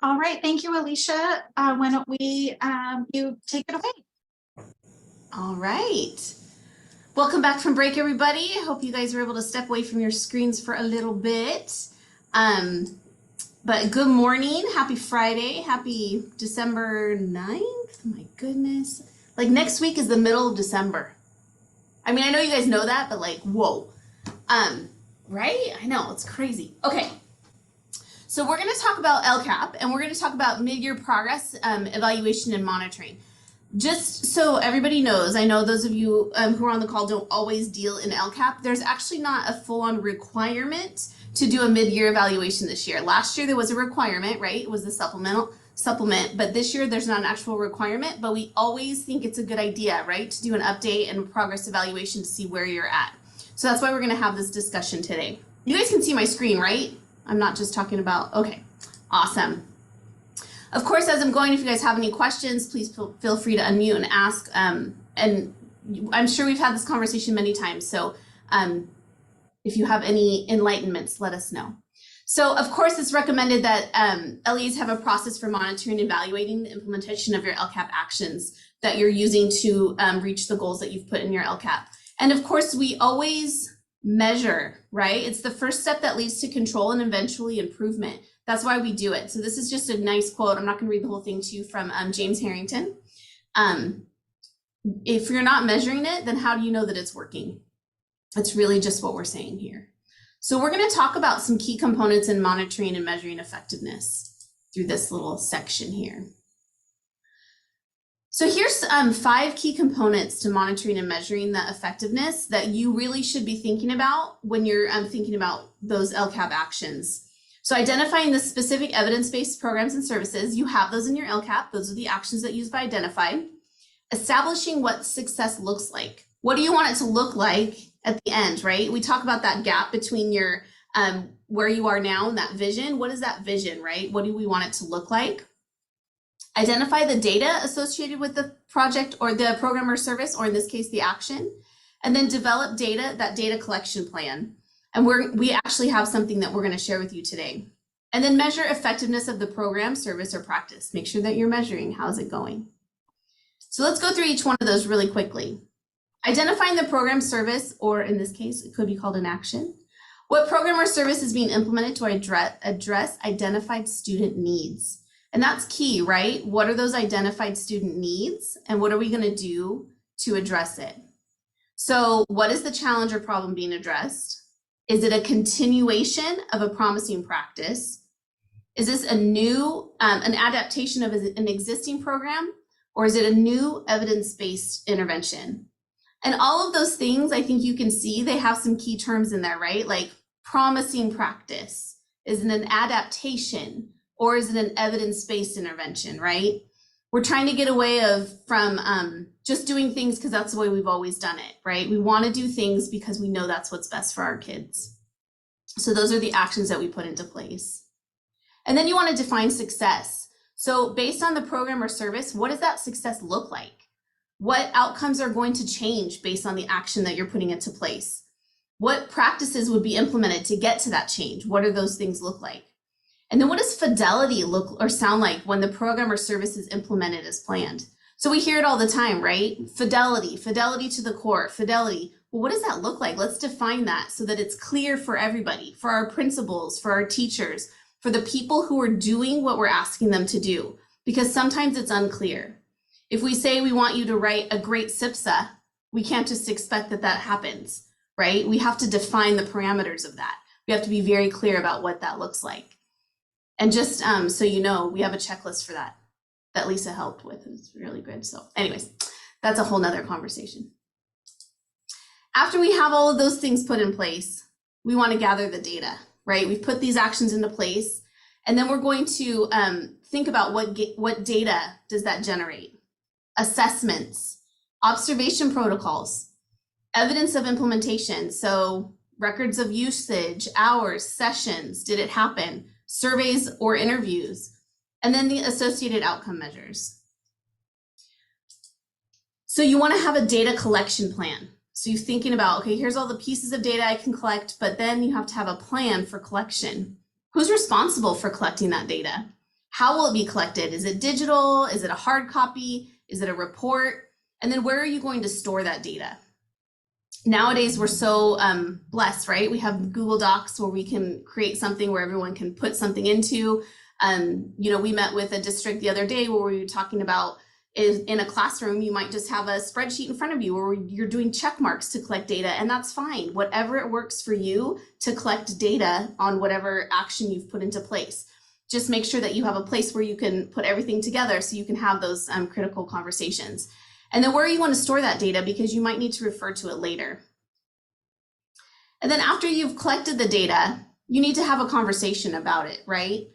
All right, thank you, Alicia. Why don't we, you take it away? All right. Welcome back from break, everybody. I hope you guys were able to step away from your screens for a little bit. But good morning. Happy Friday. Happy December 9th. My goodness. Like next week is the middle of December. I mean, I know you guys know that, but like, whoa. Right? I know, it's crazy. Okay. So we're going to talk about LCAP and we're going to talk about mid-year progress, evaluation and monitoring. Just so everybody knows, I know those of you who are on the call don't always deal in LCAP. There's actually not a full-on requirement to do a mid-year evaluation this year. Last year there was a requirement, right? It was the supplement, but this year there's not an actual requirement, but we always think it's a good idea, right? To do an update and progress evaluation to see where you're at. So that's why we're going to have this discussion today. You guys can see my screen, right? I'm not just talking about, okay, awesome. Of course, as I'm going, if you guys have any questions, please feel free to unmute and ask. And I'm sure we've had this conversation many times. So if you have any enlightenments, let us know. So of course, it's recommended that LEAs have a process for monitoring and evaluating the implementation of your LCAP actions that you're using to reach the goals that you've put in your LCAP. And of course, we always measure, right? It's the first step that leads to control and eventually improvement. That's why we do it. So this is just a nice quote. I'm not going to read the whole thing to you from James Harrington. If you're not measuring it, then how do you know that it's working? That's really just what we're saying here. So we're going to talk about some key components in monitoring and measuring effectiveness through this little section here. So here's 5 key components to monitoring and measuring the effectiveness that you really should be thinking about when you're thinking about those LCAP actions. So identifying the specific evidence-based programs and services, you have those in your LCAP. Those are the actions that you've identified. Establishing what success looks like. What do you want it to look like at the end, right? We talk about that gap between your where you are now and that vision. What is that vision, right? What do we want it to look like? Identify the data associated with the project or the program or service, or in this case, the action, and then develop that data collection plan. And we actually have something that we're going to share with you today. And then measure effectiveness of the program, service, or practice. Make sure that you're measuring. How's it going? So let's go through each one of those really quickly. Identifying the program, service, or in this case, it could be called an action. What program or service is being implemented to address identified student needs? And that's key, right? What are those identified student needs? And what are we going to do to address it? So what is the challenge or problem being addressed? Is it a continuation of a promising practice? Is this a new, an adaptation of an existing program? Or is it a new evidence-based intervention? And all of those things, I think you can see they have some key terms in there, right? Like promising practice. Is it an adaptation? Or is it an evidence-based intervention, right? We're trying to get away from just doing things because that's the way we've always done it, right? We want to do things because we know that's what's best for our kids. So those are the actions that we put into place. And then you want to define success. So based on the program or service, what does that success look like? What outcomes are going to change based on the action that you're putting into place? What practices would be implemented to get to that change? What do those things look like? And then what does fidelity look or sound like when the program or service is implemented as planned? So we hear it all the time, right? Fidelity to the core, fidelity. Well, what does that look like? Let's define that so that it's clear for everybody, for our principals, for our teachers, for the people who are doing what we're asking them to do, because sometimes it's unclear. If we say we want you to write a great SIPSA, we can't just expect that that happens, right? We have to define the parameters of that. We have to be very clear about what that looks like. And just so you know, we have a checklist for that Lisa helped with. It's really good. So anyways, that's a whole nother conversation. After we have all of those things put in place, we want to gather the data, right? We've put these actions into place, and then we're going to think about what data does that generate? Assessments, observation protocols, evidence of implementation. So records of usage, hours, sessions, did it happen? Surveys or interviews, and then the associated outcome measures. So you want to have a data collection plan. So you're thinking about, okay, here's all the pieces of data I can collect, but then you have to have a plan for collection. Who's responsible for collecting that data? How will it be collected? Is it digital? Is it a hard copy? Is it a report? And then where are you going to store that data? Nowadays, we're so blessed, right? We have Google Docs where we can create something where everyone can put something into. You know, we met with a district the other day where we were talking about in a classroom, you might just have a spreadsheet in front of you where you're doing check marks to collect data, and that's fine. Whatever it works for you to collect data on whatever action you've put into place. Just make sure that you have a place where you can put everything together so you can have those critical conversations. And then where you want to store that data, because you might need to refer to it later. And then after you've collected the data, you need to have a conversation about it, right?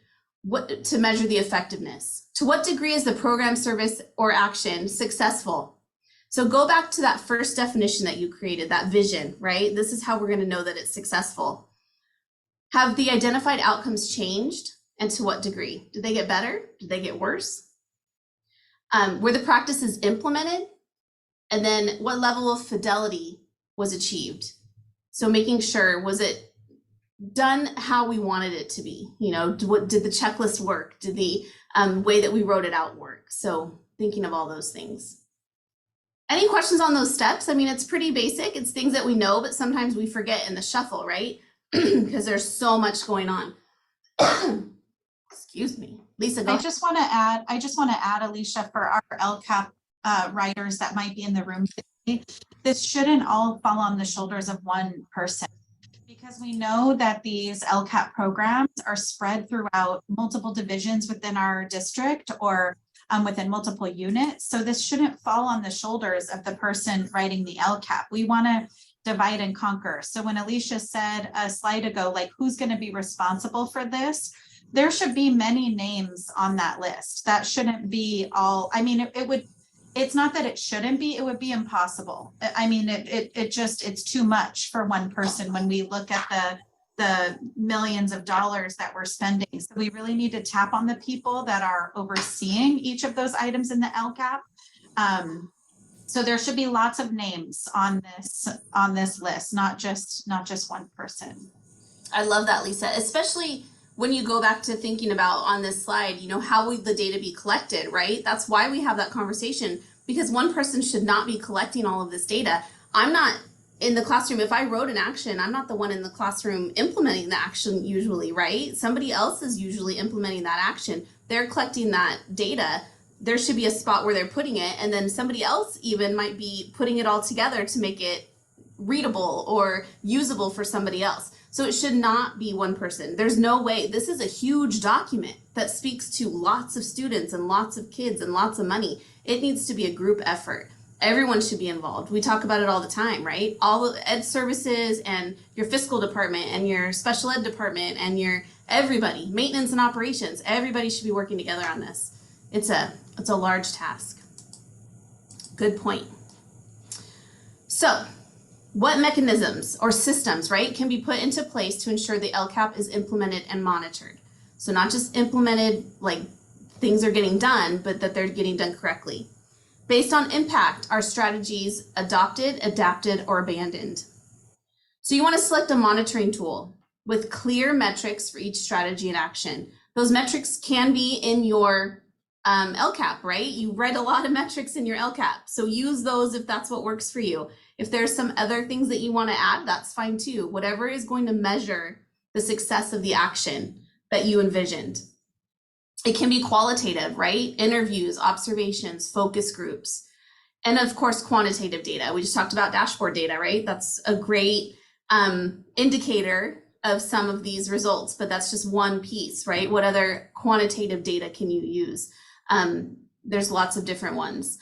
What to measure the effectiveness. To what degree is the program, service, or action successful? So go back to that first definition that you created, that vision, right? This is how we're going to know that it's successful. Have the identified outcomes changed, and to what degree? Did they get better? Did they get worse? Were the practices implemented? And then what level of fidelity was achieved? So making sure, was it done how we wanted it to be? You know, did the checklist work? Did the way that we wrote it out work? So thinking of all those things. Any questions on those steps? I mean, it's pretty basic. It's things that we know, but sometimes we forget in the shuffle, right? Because there's so much going on. Excuse me. Lisa, go I just want to add, Alicia, for our LCAP writers that might be in the room today, this shouldn't all fall on the shoulders of one person, because we know that these LCAP programs are spread throughout multiple divisions within our district or within multiple units. So this shouldn't fall on the shoulders of the person writing the LCAP. We want to divide and conquer. So when Alicia said a slide ago, like, who's going to be responsible for this? There should be many names on that list. That shouldn't be all. I mean, it would, it's not that it shouldn't be, it would be impossible. I mean, it's too much for one person when we look at the millions of dollars that we're spending. So we really need to tap on the people that are overseeing each of those items in the LCAP. So there should be lots of names on this list, not just one person. I love that, Lisa, especially when you go back to thinking about on this slide, you know, how would the data be collected, right? That's why we have that conversation, because one person should not be collecting all of this data. I'm not in the classroom. If I wrote an action, I'm not the one in the classroom implementing the action usually, right? Somebody else is usually implementing that action. They're collecting that data. There should be a spot where they're putting it, and then somebody else even might be putting it all together to make it readable or usable for somebody else. So it should not be one person. There's no way. This is a huge document that speaks to lots of students and lots of kids and lots of money. It needs to be a group effort. Everyone should be involved. We talk about it all the time, right? All of ed services and your fiscal department and your special ed department and your everybody, maintenance and operations, everybody should be working together on this. It's a large task. Good point. So, what mechanisms or systems, right, can be put into place to ensure the LCAP is implemented and monitored? So not just implemented, like things are getting done, but that they're getting done correctly. Based on impact, are strategies adopted, adapted, or abandoned? So you want to select a monitoring tool with clear metrics for each strategy and action. Those metrics can be in your LCAP, right? You write a lot of metrics in your LCAP. So use those if that's what works for you. If there's some other things that you want to add, that's fine too. Whatever is going to measure the success of the action that you envisioned. It can be qualitative, right? Interviews, observations, focus groups, and of course, quantitative data. We just talked about dashboard data, right? That's a great indicator of some of these results, but that's just one piece, right? What other quantitative data can you use? There's lots of different ones.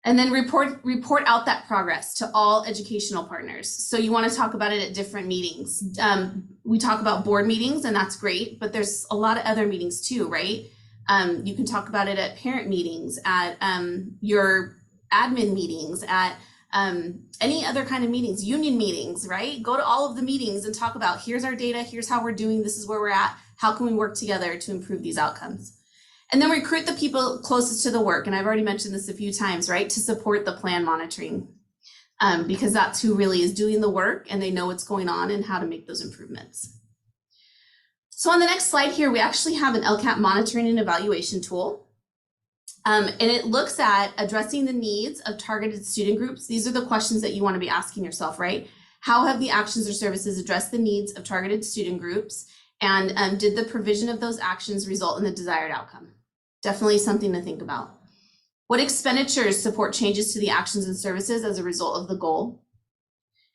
And then report out that progress to all educational partners. So you want to talk about it at different meetings. We talk about board meetings, and that's great, but there's a lot of other meetings too, right? You can talk about it at parent meetings, at your admin meetings, at any other kind of meetings, union meetings, right? Go to all of the meetings and talk about, here's our data, here's how we're doing, this is where we're at, how can we work together to improve these outcomes? And then recruit the people closest to the work. And I've already mentioned this a few times, right? To support the plan monitoring, because that's who really is doing the work and they know what's going on and how to make those improvements. So on the next slide here, we actually have an LCAP monitoring and evaluation tool. And it looks at addressing the needs of targeted student groups. These are the questions that you want to be asking yourself, right? How have the actions or services addressed the needs of targeted student groups? And did the provision of those actions result in the desired outcome? Definitely something to think about. What expenditures support changes to the actions and services as a result of the goal?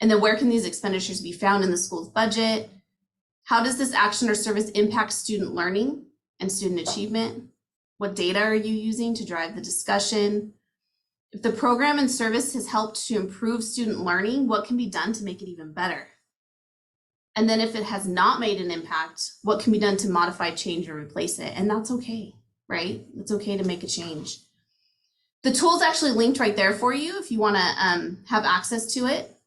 And then where can these expenditures be found in the school's budget? How does this action or service impact student learning and student achievement? What data are you using to drive the discussion? If the program and service has helped to improve student learning, what can be done to make it even better? And then if it has not made an impact, what can be done to modify, change, or replace it? And that's okay, right? It's okay to make a change. The tool's actually linked right there for you if you want to have access to it.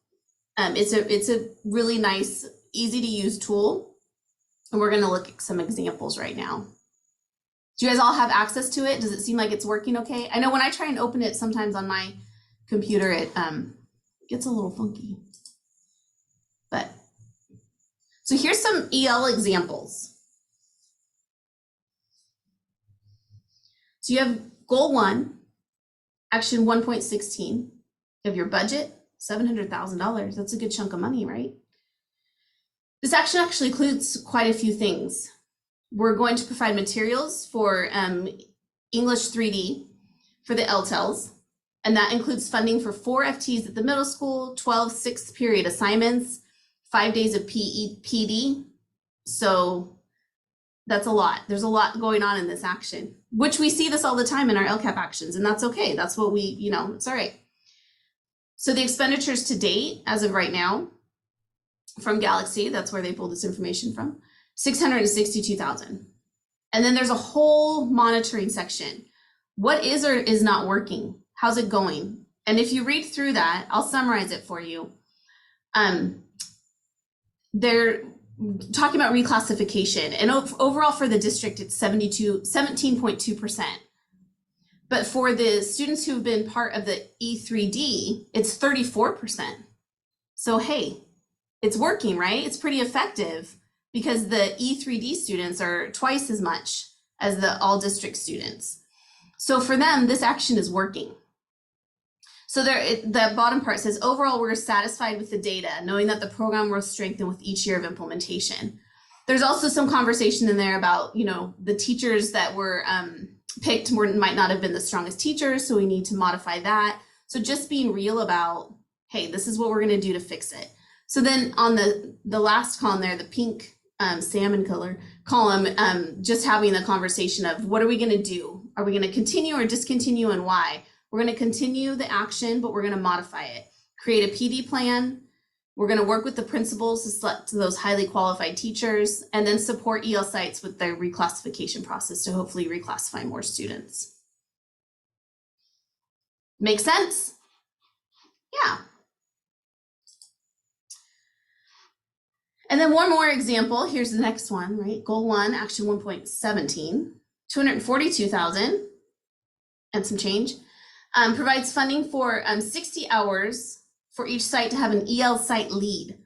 It's a really nice, easy to use tool. And we're going to look at some examples right now. Do you guys all have access to it? Does it seem like it's working okay? I know when I try and open it sometimes on my computer, it gets a little funky. But so here's some EL examples. So you have goal 1, action 1.16. You have your budget, $700,000. That's a good chunk of money, right? This action actually includes quite a few things. We're going to provide materials for English 3D for the LTELs, and that includes funding for 4 FTs at the middle school, 12 6th period assignments, 5 days of PD. So that's a lot. There's a lot going on in this action, which we see this all the time in our LCAP actions, and that's okay. That's what we, it's all right. So the expenditures to date, as of right now, from Galaxy, that's where they pulled this information from, 662,000. And then there's a whole monitoring section. What is or is not working? How's it going? And if you read through that, I'll summarize it for you. They're talking about reclassification, and overall for the district, it's 17.2%. But for the students who've been part of the E3D, it's 34%. So hey, it's working, right? It's pretty effective because the E3D students are twice as much as the all district students. So for them, this action is working. So the bottom part says, overall, we're satisfied with the data, knowing that the program will strengthen with each year of implementation. There's also some conversation in there about, the teachers that were picked might not have been the strongest teachers, so we need to modify that. So just being real about, hey, this is what we're going to do to fix it. So then on the last column there, the pink salmon color column, just having the conversation of what are we going to do? Are we going to continue or discontinue, and why? We're going to continue the action, but we're going to modify it. Create a PD plan. We're going to work with the principals to select those highly qualified teachers, and then support EL sites with their reclassification process to hopefully reclassify more students. Make sense? Yeah. And then one more example. Here's the next one, right? Goal 1, action 1.17, 242,000 and some change. Provides funding for 60 hours for each site to have an EL site lead.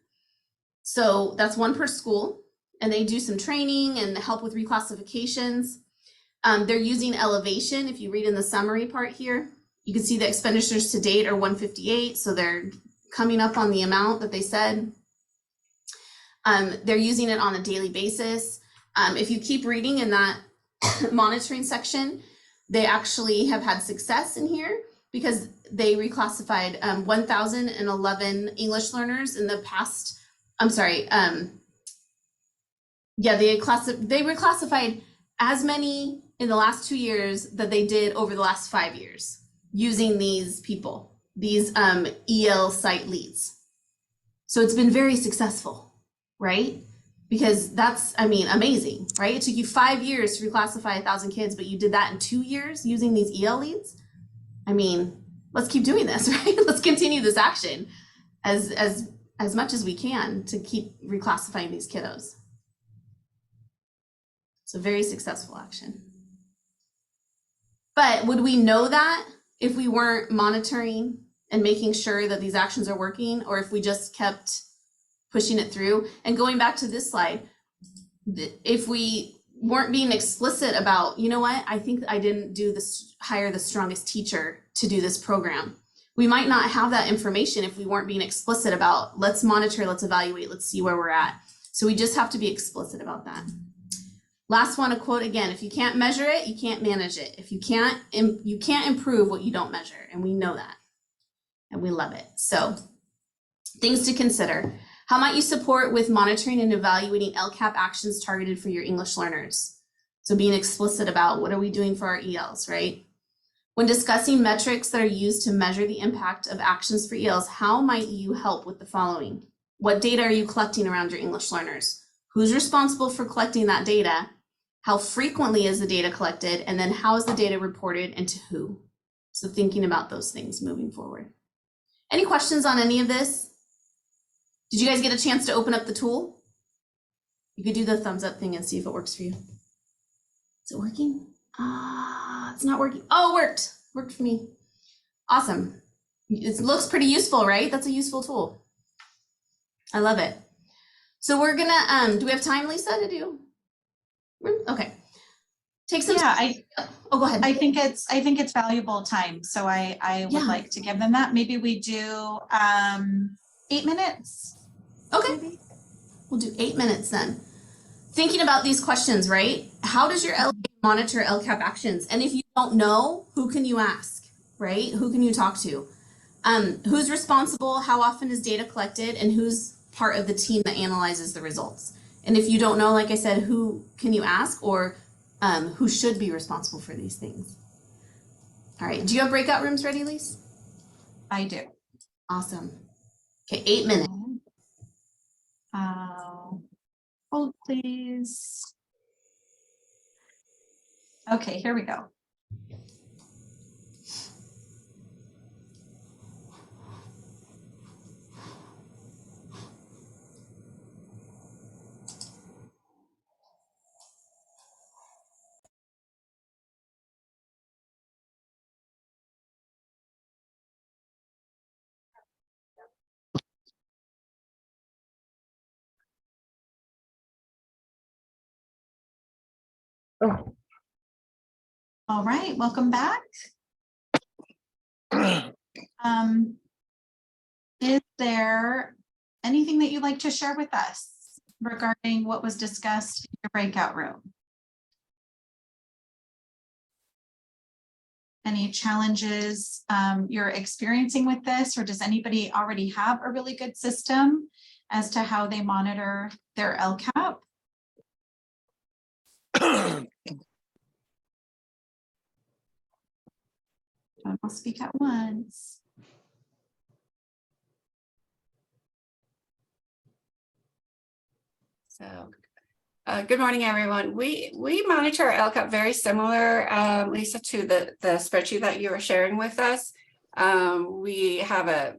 So that's 1 per school, and they do some training and help with reclassifications. They're using elevation. If you read in the summary part here, you can see the expenditures to date are 158. So they're coming up on the amount that they said. They're using it on a daily basis. If you keep reading in that monitoring section, they actually have had success in here because they reclassified 1,011 English learners in the past. I'm sorry. Yeah, they reclassified as many in the last 2 years that they did over the last 5 years using these people, these EL site leads. So it's been very successful, right? Because that's, amazing, right? It took you 5 years to reclassify 1,000 kids, but you did that in 2 years using these EL leads. Let's keep doing this, right? Let's continue this action as much as we can to keep reclassifying these kiddos. It's a very successful action. But would we know that if we weren't monitoring and making sure that these actions are working, or if we just kept pushing it through? And going back to this slide, if we weren't being explicit about, you know what, I think I didn't do this, hire the strongest teacher to do this program. We might not have that information if we weren't being explicit about, let's monitor, let's evaluate, let's see where we're at. So we just have to be explicit about that. Last one, a quote again, if you can't measure it, you can't manage it. If you can't improve what you don't measure. And we know that. And we love it. So things to consider. How might you support with monitoring and evaluating LCAP actions targeted for your English learners? So being explicit about what are we doing for our ELs, right? When discussing metrics that are used to measure the impact of actions for ELs, how might you help with the following? What data are you collecting around your English learners? Who's responsible for collecting that data? How frequently is the data collected? And then how is the data reported and to who? So thinking about those things moving forward. Any questions on any of this? Did you guys get a chance to open up the tool? You could do the thumbs up thing and see if it works for you. Is it working? It's not working. Oh, it worked. Worked for me. Awesome. It looks pretty useful, right? That's a useful tool. I love it. So we're gonna, do we have time, Lisa, to do? Okay. Take some. Yeah, oh, go ahead. I think it's valuable time. So I would like to give them that. Maybe we do 8 minutes. Okay. Maybe. We'll do 8 minutes then. Thinking about these questions, right? How does your LA monitor LCAP actions? And if you don't know, who can you ask, right? Who can you talk to? Who's responsible? How often is data collected? And who's part of the team that analyzes the results? And if you don't know, like I said, who can you ask, or who should be responsible for these things? All right, do you have breakout rooms ready, Lise? I do. Awesome. Okay, 8 minutes. Hold please. Okay, here we go. Oh. All right, welcome back. Is there anything that you'd like to share with us regarding what was discussed in your breakout room? Any challenges you're experiencing with this, or does anybody already have a really good system as to how they monitor their LCAP? I'll speak at once. So, good morning, everyone. We monitor our LCAP very similar, Lisa, to the spreadsheet that you were sharing with us. We have a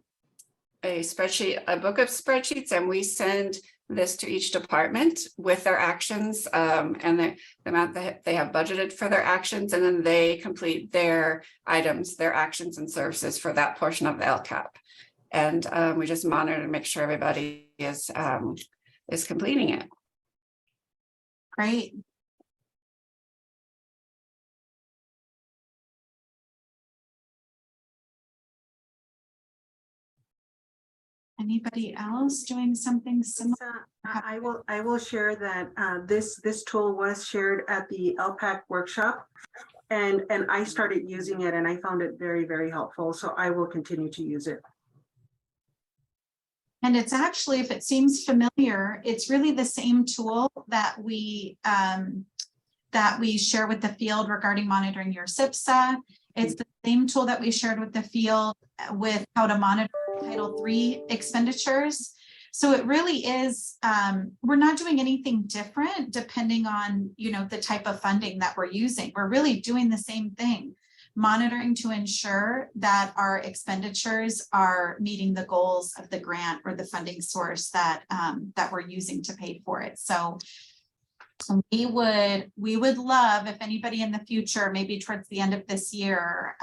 spreadsheet, a book of spreadsheets, and we send this to each department with their actions and the amount that they have budgeted for their actions, and then they complete their items, their actions and services for that portion of the LCAP. And we just monitor and make sure everybody is completing it. Great. Anybody else doing something similar? I will share that this tool was shared at the LPAC workshop, and I started using it and I found it very, very helpful. So I will continue to use it. And it's actually, if it seems familiar, it's really the same tool that we share with the field regarding monitoring your SIPSA. It's the same tool that we shared with the field with how to monitor Title III expenditures. So it really is, we're not doing anything different depending on, the type of funding that we're using. We're really doing the same thing, monitoring to ensure that our expenditures are meeting the goals of the grant or the funding source that we're using to pay for it. So we would love if anybody in the future, maybe towards the end of this year,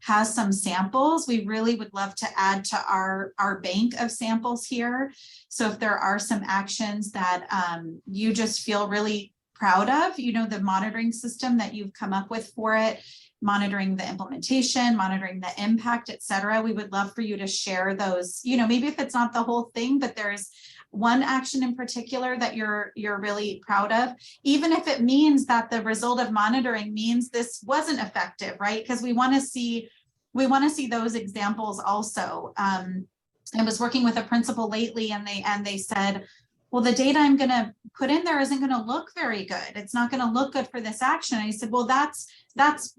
has some samples. We really would love to add to our bank of samples here. So if there are some actions that you just feel really proud of, you know, the monitoring system that you've come up with for it, monitoring the implementation, monitoring the impact, et cetera, we would love for you to share those, you know, maybe if it's not the whole thing, but there's one action in particular that you're really proud of, even if it means that the result of monitoring means this wasn't effective, right? Because we want to see those examples also. I was working with a principal lately, and they said, well, the data I'm going to put in there isn't going to look very good. It's not going to look good for this action. I said, well, that's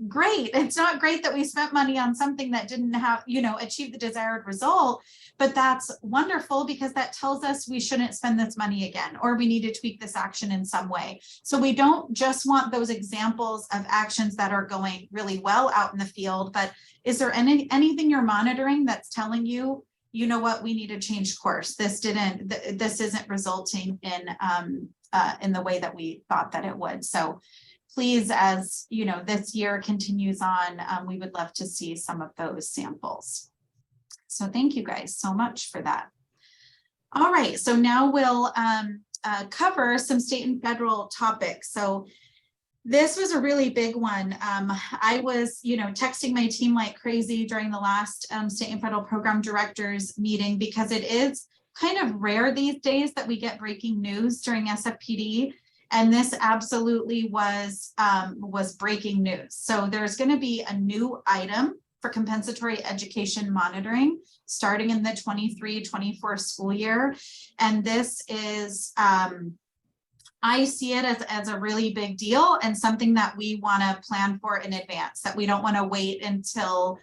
great. It's not great that we spent money on something that didn't have, you know, achieve the desired result, but that's wonderful because that tells us we shouldn't spend this money again, or we need to tweak this action in some way. So we don't just want those examples of actions that are going really well out in the field, but is there anything you're monitoring that's telling you, you know what, we need to change course. This isn't resulting in the way that we thought that it would. So please, as you know, this year continues on, we would love to see some of those samples. So thank you guys so much for that. All right, so now we'll cover some state and federal topics. So this was a really big one. I was, you know, texting my team like crazy during the last state and federal program directors meeting, because it is kind of rare these days that we get breaking news during SFPD. And this absolutely was breaking news. So there's going to be a new item for compensatory education monitoring starting in the 23-24 school year. And this is, I see it as a really big deal and something that we want to plan for in advance, that we don't want to wait until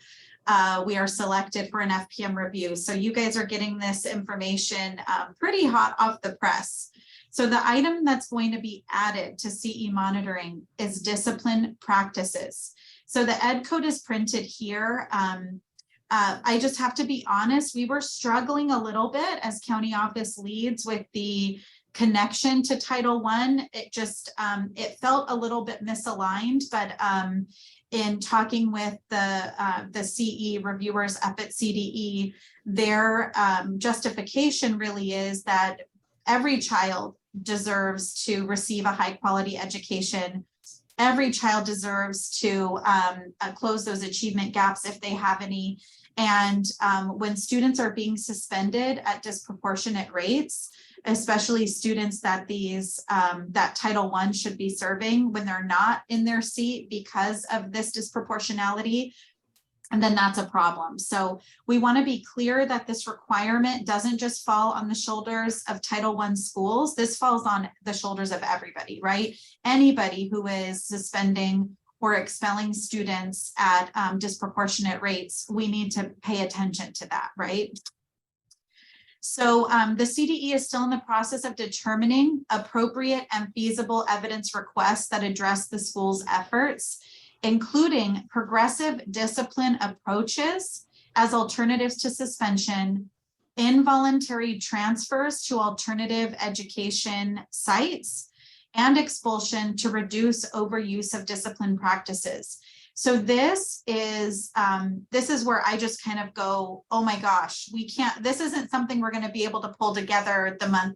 we are selected for an FPM review. So you guys are getting this information pretty hot off the press. So the item that's going to be added to CE monitoring is discipline practices. So the ed code is printed here. I just have to be honest, we were struggling a little bit as county office leads with the connection to Title I. It just, it felt a little bit misaligned, but in talking with the CE reviewers up at CDE, their justification really is that every child deserves to receive a high quality education. Every child deserves to close those achievement gaps if they have any. And when students are being suspended at disproportionate rates, especially students that that Title I should be serving when they're not in their seat because of this disproportionality, and then that's a problem. So we want to be clear that this requirement doesn't just fall on the shoulders of Title I schools. This falls on the shoulders of everybody, right? Anybody who is suspending or expelling students at disproportionate rates, we need to pay attention to that, right? So the CDE is still in the process of determining appropriate and feasible evidence requests that address the school's efforts, including progressive discipline approaches as alternatives to suspension, involuntary transfers to alternative education sites, and expulsion to reduce overuse of discipline practices. So this is where I just kind of go, oh my gosh, we can't, this isn't something we're going to be able to pull together the month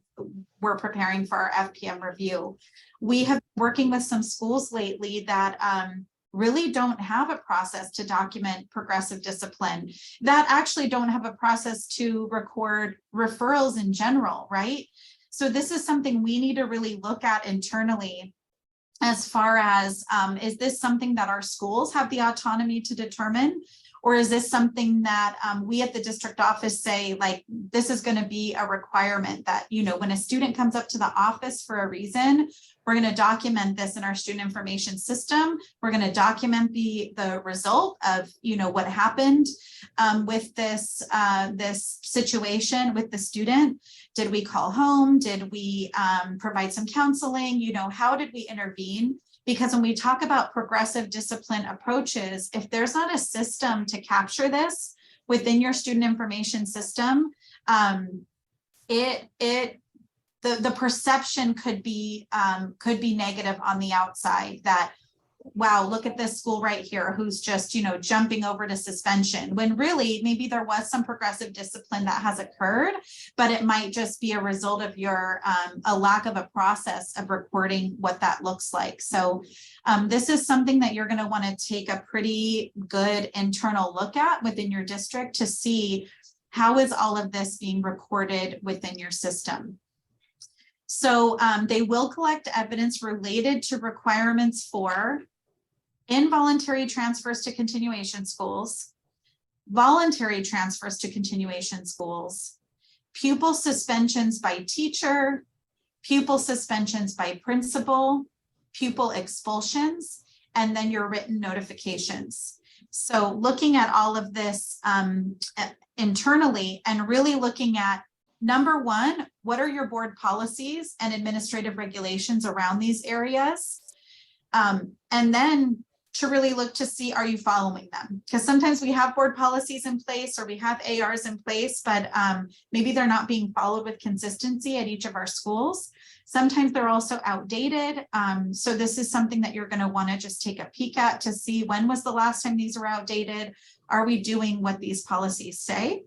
we're preparing for our FPM review. We have been working with some schools lately that really don't have a process to document progressive discipline, that actually don't have a process to record referrals in general, right? So this is something we need to really look at internally as far as, is this something that our schools have the autonomy to determine? Or is this something that we at the district office say, like, this is going to be a requirement that, you know, when a student comes up to the office for a reason, we're going to document this in our student information system. We're going to document the result of, you know, what happened with this situation with the student. Did we call home? Did we provide some counseling? You know, how did we intervene? Because when we talk about progressive discipline approaches, if there's not a system to capture this within your student information system, the perception could be negative on the outside, that wow, look at this school right here who's just, jumping over to suspension, when really maybe there was some progressive discipline that has occurred, but it might just be a result of your a lack of a process of recording what that looks like. So this is something that you're going to want to take a pretty good internal look at within your district to see how is all of this being recorded within your system. So they will collect evidence related to requirements for involuntary transfers to continuation schools, voluntary transfers to continuation schools, pupil suspensions by teacher, pupil suspensions by principal, pupil expulsions, and then your written notifications. So looking at all of this internally and really looking at, number one, what are your board policies and administrative regulations around these areas? And then to really look to see, are you following them? Because sometimes we have board policies in place or we have ARs in place, but maybe they're not being followed with consistency at each of our schools. Sometimes they're also outdated. So this is something that you're going to want to just take a peek at to see when was the last time these were outdated. Are we doing what these policies say?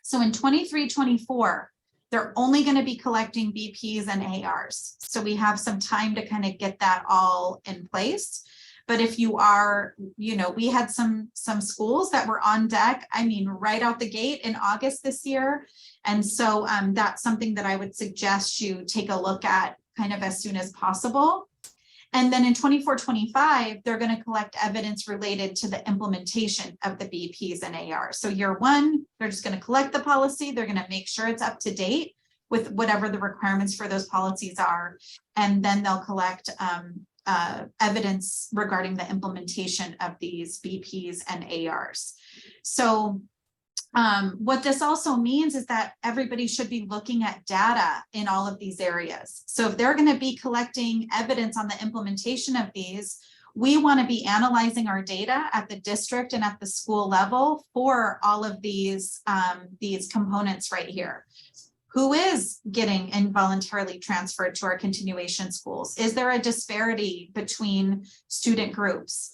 So in 23-24, they're only going to be collecting BPs and ARs. So we have some time to kind of get that all in place. But if you are, we had some schools that were on deck, right out the gate in August this year. And so that's something that I would suggest you take a look at kind of as soon as possible. And then in 24-25, they're going to collect evidence related to the implementation of the BPs and ARs. So year one, they're just going to collect the policy. They're going to make sure it's up to date with whatever the requirements for those policies are. And then they'll collect evidence regarding the implementation of these BPs and ARs. So what this also means is that everybody should be looking at data in all of these areas. So if they're going to be collecting evidence on the implementation of these, we want to be analyzing our data at the district and at the school level for all of these components right here. Who is getting involuntarily transferred to our continuation schools? Is there a disparity between student groups?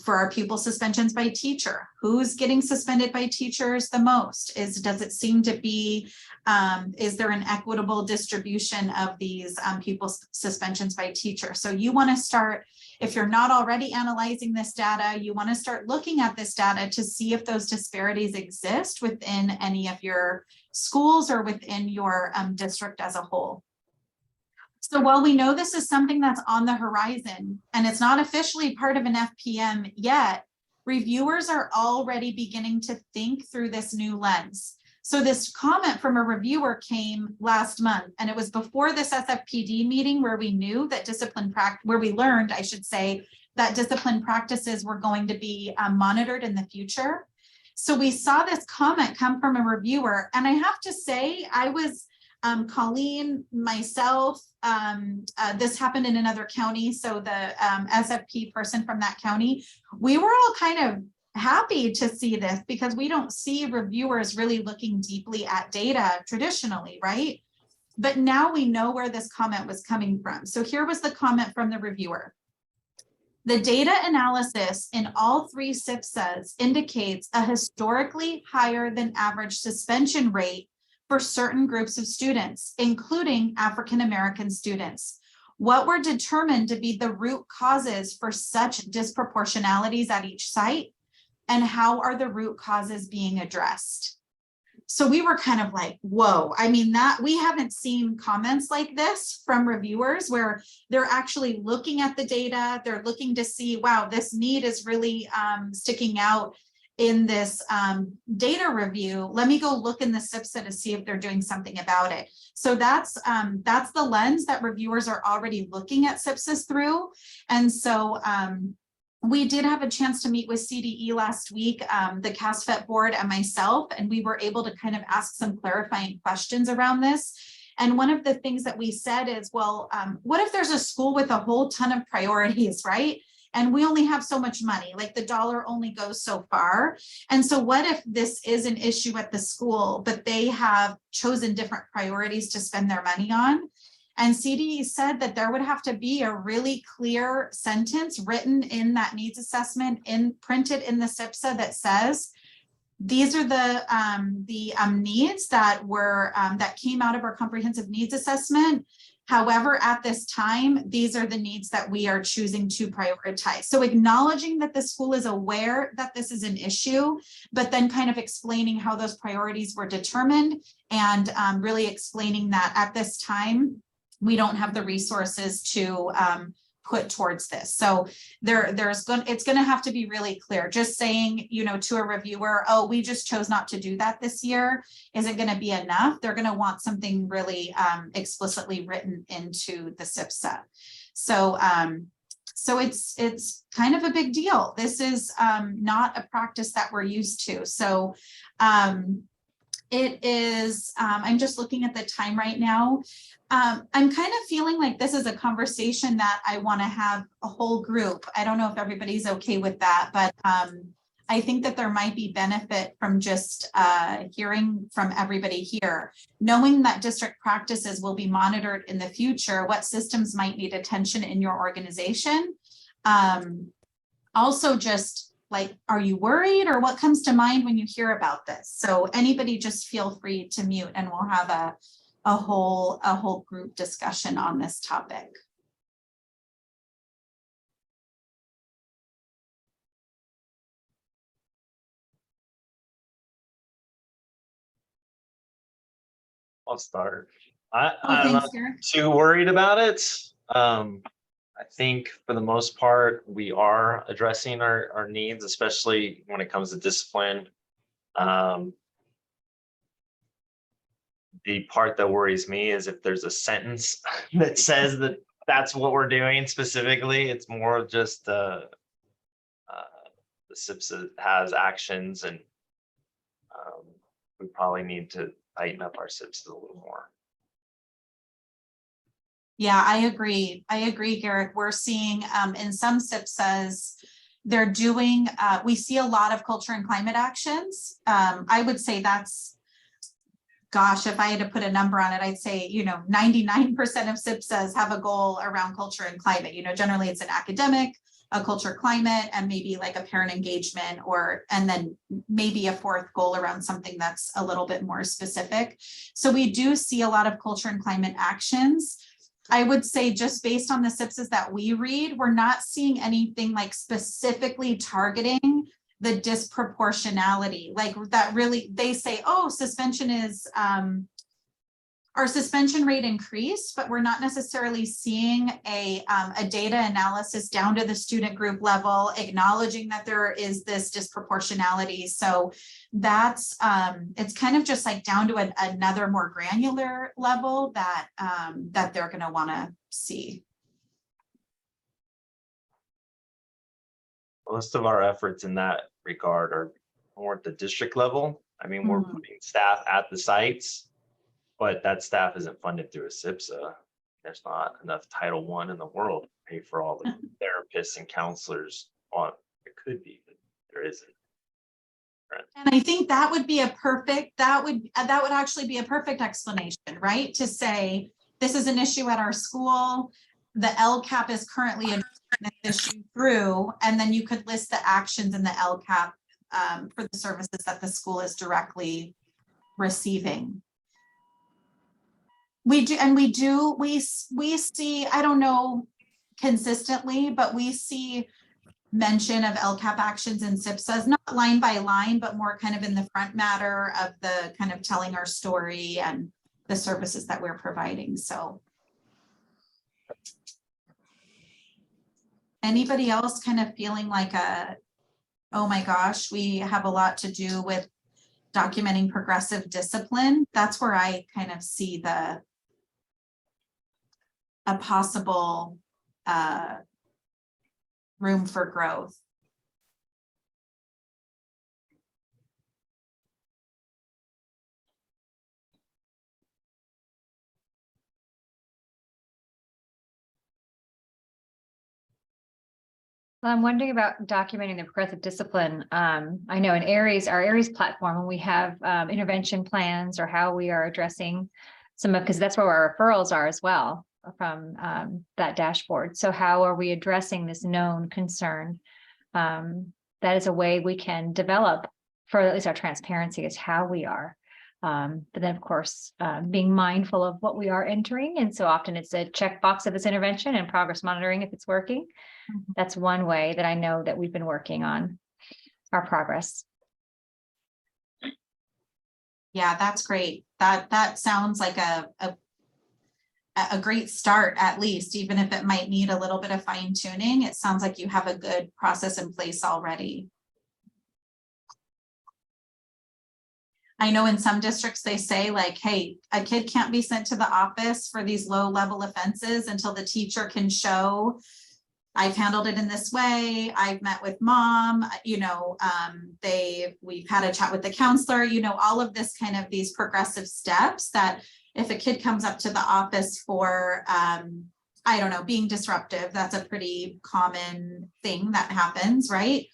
For our pupil suspensions by teacher, who's getting suspended by teachers the most? Does it seem to be, is there an equitable distribution of these pupil suspensions by teacher? So you want to start, if you're not already analyzing this data, you want to start looking at this data to see if those disparities exist within any of your schools or within your district as a whole. So while we know this is something that's on the horizon and it's not officially part of an FPM yet, reviewers are already beginning to think through this new lens. So this comment from a reviewer came last month, and it was before this SFPD meeting where we knew that where we learned, I should say, that discipline practices were going to be monitored in the future. So we saw this comment come from a reviewer, and I have to say, I was Colleen, myself, this happened in another county. So the SFP person from that county, we were all kind of happy to see this because we don't see reviewers really looking deeply at data traditionally, right? But now we know where this comment was coming from. So here was the comment from the reviewer. The data analysis in all three SIPSAs indicates a historically higher than average suspension rate for certain groups of students, including African-American students. What were determined to be the root causes for such disproportionalities at each site, and how are the root causes being addressed? So we were kind of like, whoa, that we haven't seen comments like this from reviewers where they're actually looking at the data, they're looking to see, wow, this need is really sticking out in this data review. Let me go look in the SIPSA to see if they're doing something about it. So that's the lens that reviewers are already looking at SIPSAs through. And so we did have a chance to meet with CDE last week, the CASFET board and myself, and we were able to kind of ask some clarifying questions around this. And one of the things that we said is, well, what if there's a school with a whole ton of priorities, right? And we only have so much money, like the dollar only goes so far. And so what if this is an issue at the school, but they have chosen different priorities to spend their money on? And CDE said that there would have to be a really clear sentence written in that needs assessment printed in the SIPSA that says, these are the needs that were that came out of our comprehensive needs assessment. However, at this time, these are the needs that we are choosing to prioritize. So acknowledging that the school is aware that this is an issue, but then kind of explaining how those priorities were determined, and really explaining that at this time, we don't have the resources to put towards this. So it's going to have to be really clear. Just saying, you know, to a reviewer, oh, we just chose not to do that this year, isn't going to be enough. They're going to want something really explicitly written into the SIPSA. So so it's kind of a big deal. This is not a practice that we're used to. So it is, I'm just looking at the time right now. I'm kind of feeling like this is a conversation that I want to have a whole group. I don't know if everybody's okay with that, but I think that there might be benefit from just hearing from everybody here, knowing that district practices will be monitored in the future, what systems might need attention in your organization. Also just like, are you worried, or what comes to mind when you hear about this? So anybody just feel free to mute, and we'll have a whole group discussion on this topic. I'll start. Oh, I'm thanks, not Garrett. too worried about it. I think for the most part, we are addressing our needs, especially when it comes to discipline. The part that worries me is if there's a sentence that says that that's what we're doing specifically. It's more of just the SIPSA has actions, and we probably need to tighten up our SIPSA a little more. Yeah, I agree, Garrett. We're seeing in some SIPSAs, they're doing, we see a lot of culture and climate actions. I would say that's, gosh, if I had to put a number on it, I'd say, you know, 99% of SIPSAs have a goal around culture and climate. You know, generally it's an academic, a culture climate, and maybe like a parent engagement, and then maybe a fourth goal around something that's a little bit more specific. So we do see a lot of culture and climate actions. I would say just based on the SIPSAs that we read, we're not seeing anything like specifically targeting the disproportionality, like that really, they say, oh, suspension is, our suspension rate increased, but we're not necessarily seeing a data analysis down to the student group level, acknowledging that there is this disproportionality. So that's, it's kind of just like down to another more granular level that, that they're gonna wanna see. Most of our efforts in that regard are more at the district level. I mean, we're putting staff at the sites, but that staff isn't funded through a SIPSA. There's not enough Title I in the world to pay for all the therapists and counselors. On it could be, but there isn't. Right. And I think that would be a perfect, that would actually be a perfect explanation, right? To say, this is an issue at our school. The LCAP is currently addressing this issue through, and then you could list the actions in the LCAP for the services that the school is directly receiving. We see, I don't know consistently, but we see mention of LCAP actions and SIPSAs, not line by line, but more kind of in the front matter of the kind of telling our story and the services that we're providing. So anybody else kind of feeling like oh my gosh, we have a lot to do with documenting progressive discipline? That's where I kind of see a possible room for growth. I'm wondering about documenting the progressive discipline. I know in Aries, our Aries platform, when we have intervention plans or how we are addressing because that's where our referrals are as well from that dashboard. So how are we addressing this known concern? That is a way we can develop for at least our transparency is how we are. But then of course, being mindful of what we are entering. And so often it's a checkbox of this intervention and progress monitoring if it's working. That's one way that I know that we've been working on our progress. Yeah, that's great. That sounds like a great start, at least, even if it might need a little bit of fine tuning. It sounds like you have a good process in place already. I know in some districts, they say like, hey, a kid can't be sent to the office for these low level offenses until the teacher can show I've handled it in this way. I've met with mom, you know, we've had a chat with the counselor, you know, all of this kind of these progressive steps that if a kid comes up to the office for, I don't know, being disruptive, that's a pretty common thing that happens, right?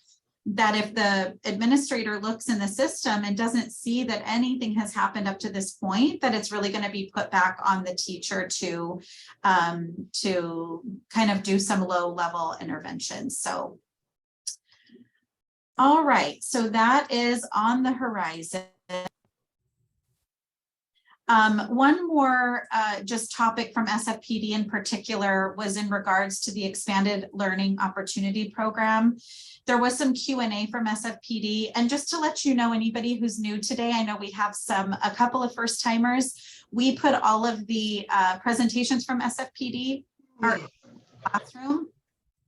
That if the administrator looks in the system and doesn't see that anything has happened up to this point, that it's really going to be put back on the teacher to kind of do some low level interventions. So, all right, so that is on the horizon. One more just topic from SFPD in particular was in regards to the expanded learning opportunity program. There was some Q&A from SFPD, and just to let you know, anybody who's new today, I know we have a couple of first timers. We put all of the presentations from SFPD in our classroom.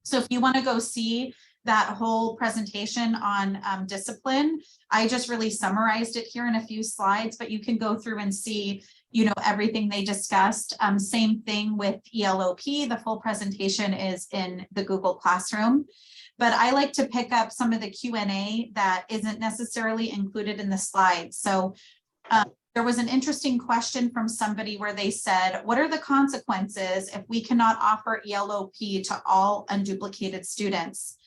So if you want to go see that whole presentation on discipline, I just really summarized it here in a few slides, but you can go through and see, you know, everything they discussed. Same thing with ELOP. The full presentation is in the Google Classroom. But I like to pick up some of the Q&A that isn't necessarily included in the slides. So there was an interesting question from somebody where they said, what are the consequences if we cannot offer ELOP to all unduplicated students?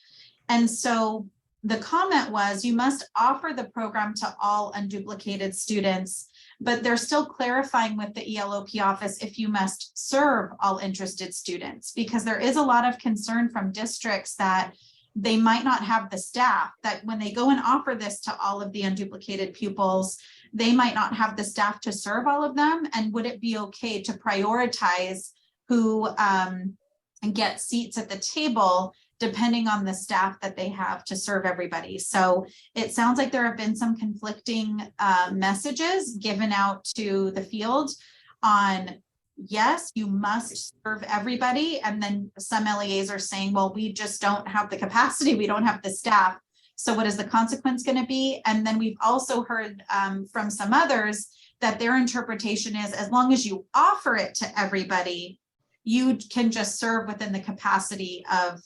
And so the comment was, you must offer the program to all unduplicated students, but they're still clarifying with the ELOP office if you must serve all interested students, because there is a lot of concern from districts that they might not have the staff, that when they go and offer this to all of the unduplicated pupils, they might not have the staff to serve all of them. And would it be okay to prioritize who get seats at the table depending on the staff that they have to serve everybody? So it sounds like there have been some conflicting messages given out to the field on, yes, you must serve everybody. And then some LEAs are saying, well, we just don't have the capacity. We don't have the staff. So what is the consequence going to be? And then we've also heard from some others that their interpretation is, as long as you offer it to everybody, you can just serve within the capacity of,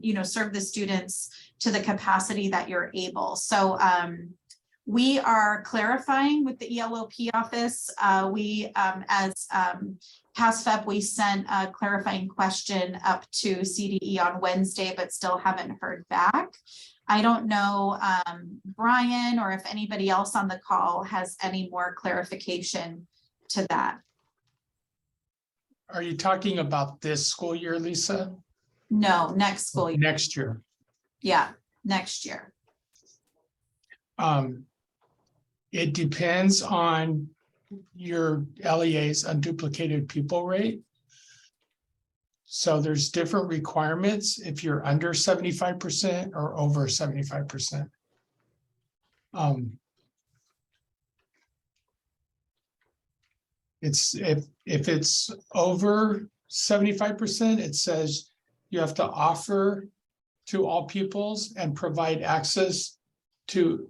you know, serve the students to the capacity that you're able. So we are clarifying with the ELOP office. As PASFEP, we sent a clarifying question up to CDE on Wednesday, but still haven't heard back. I don't know, Brian, or if anybody else on the call has any more clarification to that. Are you talking about this school year, Lisa? No, next school year. Next year. Yeah, next year. It depends on your LEA's unduplicated pupil rate. So there's different requirements if you're under 75% or over 75%. It's if it's over 75%, it says you have to offer to all pupils and provide access to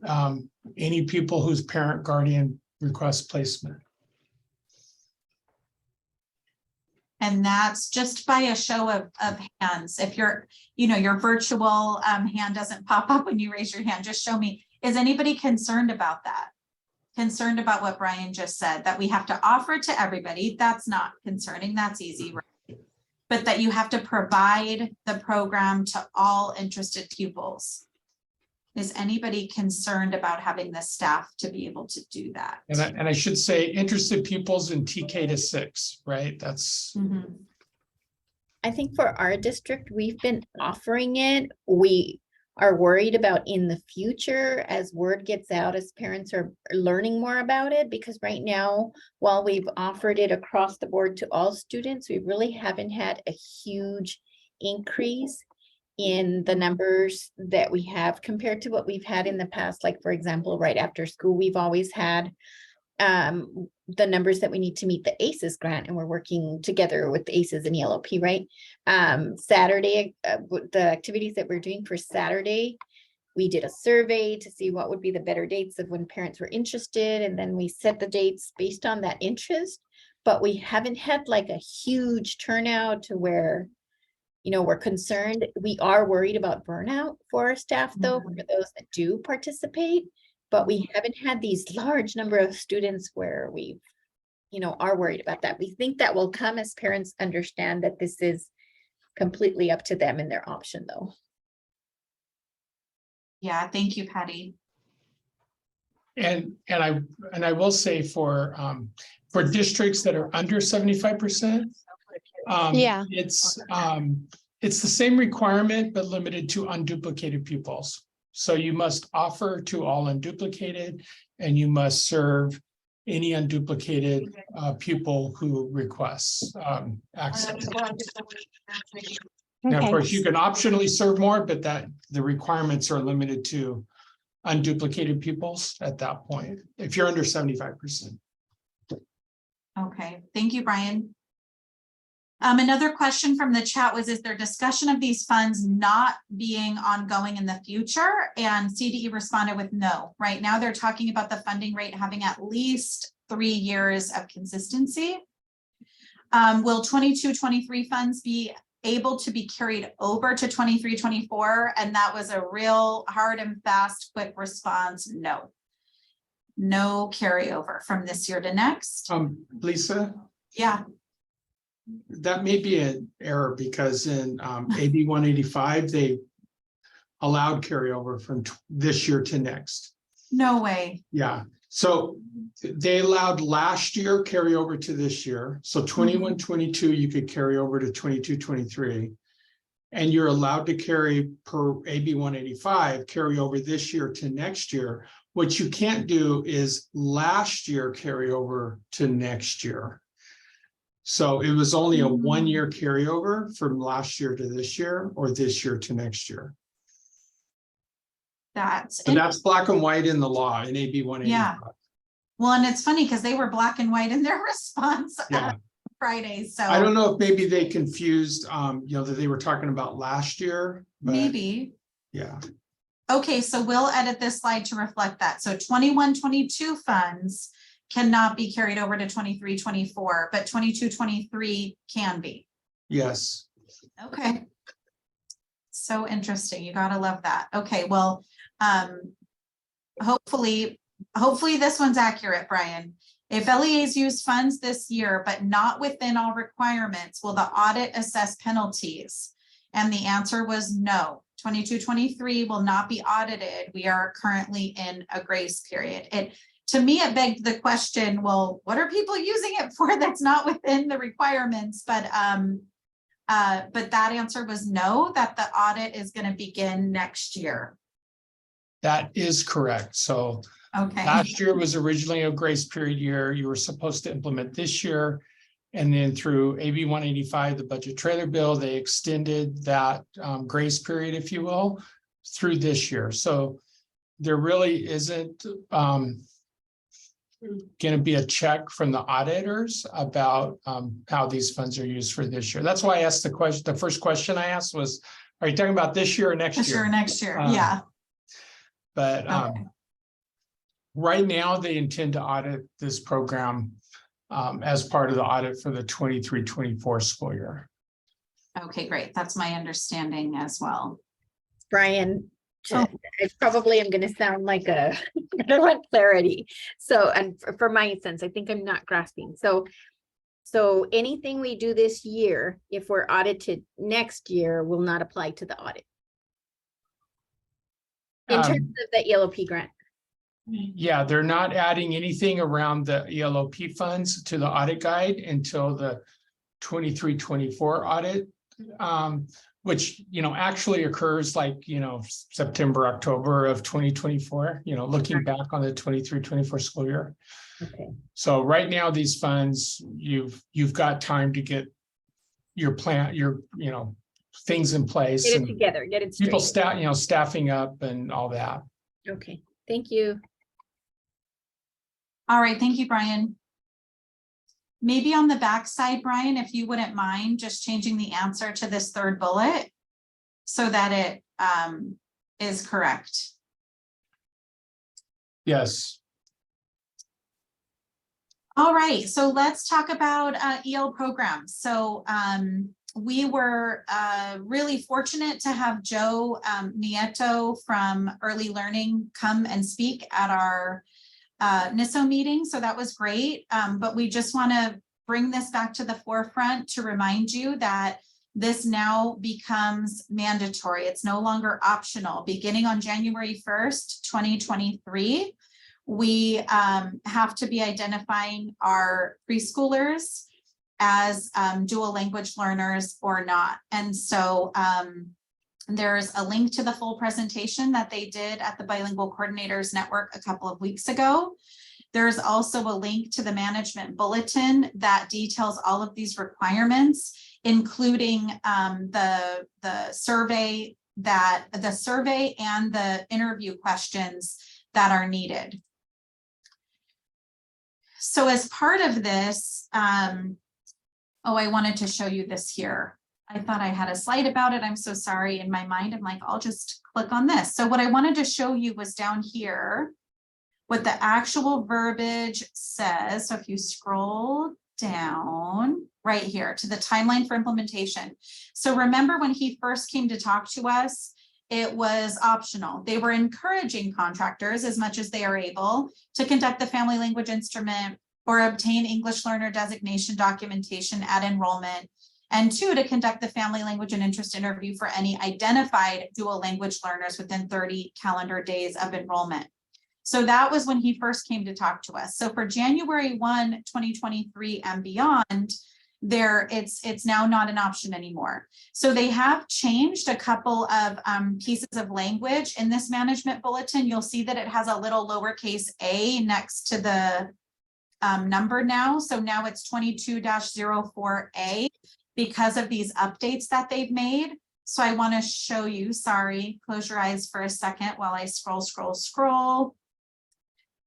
any pupil whose parent guardian requests placement. And that's just by a show of hands. If you're, you know, your virtual hand doesn't pop up when you raise your hand, just show me. Is anybody concerned about that? Concerned about what Brian just said, that we have to offer to everybody? That's not concerning, that's easy, right? But that you have to provide the program to all interested pupils. Is anybody concerned about having the staff to be able to do that? And I should say interested pupils in TK to 6, right? That's, Mhm. I think for our district, we've been offering it. We are worried about in the future as word gets out, as parents are learning more about it, because right now, while we've offered it across the board to all students, we really haven't had a huge increase in the numbers that we have compared to what we've had in the past. Like, for example, right after school, we've always had the numbers that we need to meet the ACES grant, and we're working together with the ACES and ELOP, right? Saturday, the activities that we're doing for Saturday, we did a survey to see what would be the better dates of when parents were interested, and then we set the dates based on that interest. But we haven't had like a huge turnout to where, you know, we're concerned. We are worried about burnout for our staff, though, for those that do participate. But we haven't had these large number of students where we, you know, are worried about that. We think that will come as parents understand that this is completely up to them and their option, though. Yeah, thank you, Patty. and I will say for districts that are under 75%. Yeah. It's the same requirement, but limited to unduplicated pupils. So you must offer to all unduplicated, and you must serve any unduplicated pupil who requests access. Now, of course, you can optionally serve more, but the requirements are limited to unduplicated pupils at that point, if you're under 75%. Okay, thank you, Brian. Another question from the chat was, is there discussion of these funds not being ongoing in the future? And CDE responded with no. Right now, they're talking about the funding rate having at least 3 years of consistency. Will 22-23 funds be able to be carried over to 23-24? And that was a real hard and fast, quick response. No. No carryover from this year to next. Lisa? Yeah. That may be an error, because in AB 185, they allowed carryover from this year to next. No way. Yeah, so they allowed last year carryover to this year. So 21-22, you could carry over to 22-23. And you're allowed to carry per AB 185, carry over this year to next year. What you can't do is last year carry over to next year. So it was only a 1-year carryover from last year to this year, or this year to next year. That's black and white in the law in AB 185. Yeah. Well, and it's funny because they were black and white in their response Friday. So I don't know if maybe they confused, that they were talking about last year. But maybe. Yeah. Okay, so we'll edit this slide to reflect that. So 21-22 funds cannot be carried over to 23-24, but 22-23 can be. Yes. Okay. So interesting. You gotta love that. Okay, well, hopefully this one's accurate, Brian. If LEAs use funds this year, but not within all requirements, will the audit assess penalties? And the answer was no. 22-23 will not be audited. We are currently in a grace period. To me, it begged the question, well, what are people using it for that's not within the requirements? But that answer was no, that the audit is going to begin next year. That is correct. So okay. Last year was originally a grace period year. You were supposed to implement this year. And then through AB 185, the budget trailer bill, they extended that grace period, if you will, through this year. So there really isn't going to be a check from the auditors about how these funds are used for this year. That's why I asked the question. The first question I asked was, are you talking about this year or next year? This year or next year, yeah. But right now they intend to audit this program as part of the audit for the 23-24 school year. Okay, great. That's my understanding as well. Brian, I probably am going to sound like I want clarity. So, and for my sense, I think I'm not grasping. So anything we do this year, if we're audited next year, will not apply to the audit. In terms of the ELOP grant. Yeah, they're not adding anything around the ELOP funds to the audit guide until the 23-24 audit. Which, actually occurs like, September, October of 2024, looking back on the 23-24 school year. Okay. So right now, these funds, you've got time to get your plan, things in place. Get it and together, get it people straight. staffing up and all that. Okay, thank you. All right, thank you, Brian. Maybe on the backside, Brian, if you wouldn't mind just changing the answer to this third bullet so that it is correct. Yes. All right, so let's talk about EL programs. So we were really fortunate to have Joe Nieto from Early Learning come and speak at our Niso meeting. So that was great. But we just want to bring this back to the forefront to remind you that this now becomes mandatory. It's no longer optional. Beginning on January 1st, 2023, we have to be identifying our preschoolers as dual language learners or not. And so there's a link to the full presentation that they did at the Bilingual Coordinators Network a couple of weeks ago. There's also a link to the management bulletin that details all of these requirements, including the survey and the interview questions that are needed. So as part of this, I wanted to show you this here. I thought I had a slide about it. I'm so sorry. In my mind, I'm like, I'll just click on this. So what I wanted to show you was down here, what the actual verbiage says. So if you scroll down right here to the timeline for implementation. So remember when he first came to talk to us, it was optional. They were encouraging contractors as much as they are able to conduct the family language instrument or obtain English learner designation documentation at enrollment. And 2, to conduct the family language and interest interview for any identified dual language learners within 30 calendar days of enrollment. So that was when he first came to talk to us. So for January 1, 2023 and beyond, it's now not an option anymore. So they have changed a couple of pieces of language in this management bulletin. You'll see that it has a little lowercase a next to the number now. So now it's 22-04A. because of these updates that they've made. So I want to show you, sorry, close your eyes for a second while I scroll.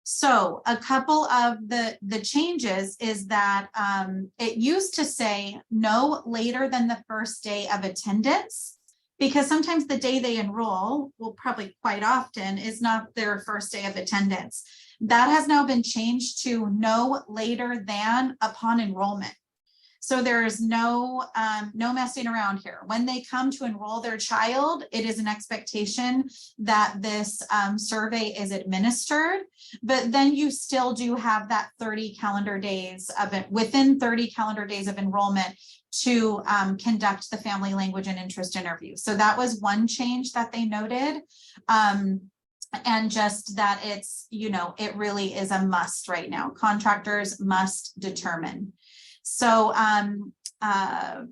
So a couple of the changes is that it used to say no later than the first day of attendance, because sometimes the day they enroll, well, probably quite often, is not their first day of attendance. That has now been changed to no later than upon enrollment. So there's no messing around here. When they come to enroll their child, it is an expectation that this survey is administered, but then you still do have that 30 calendar days of it, within 30 calendar days of enrollment to conduct the family language and interest interview. So that was one change that they noted. And just that it's, it really is a must right now. Contractors must determine. So I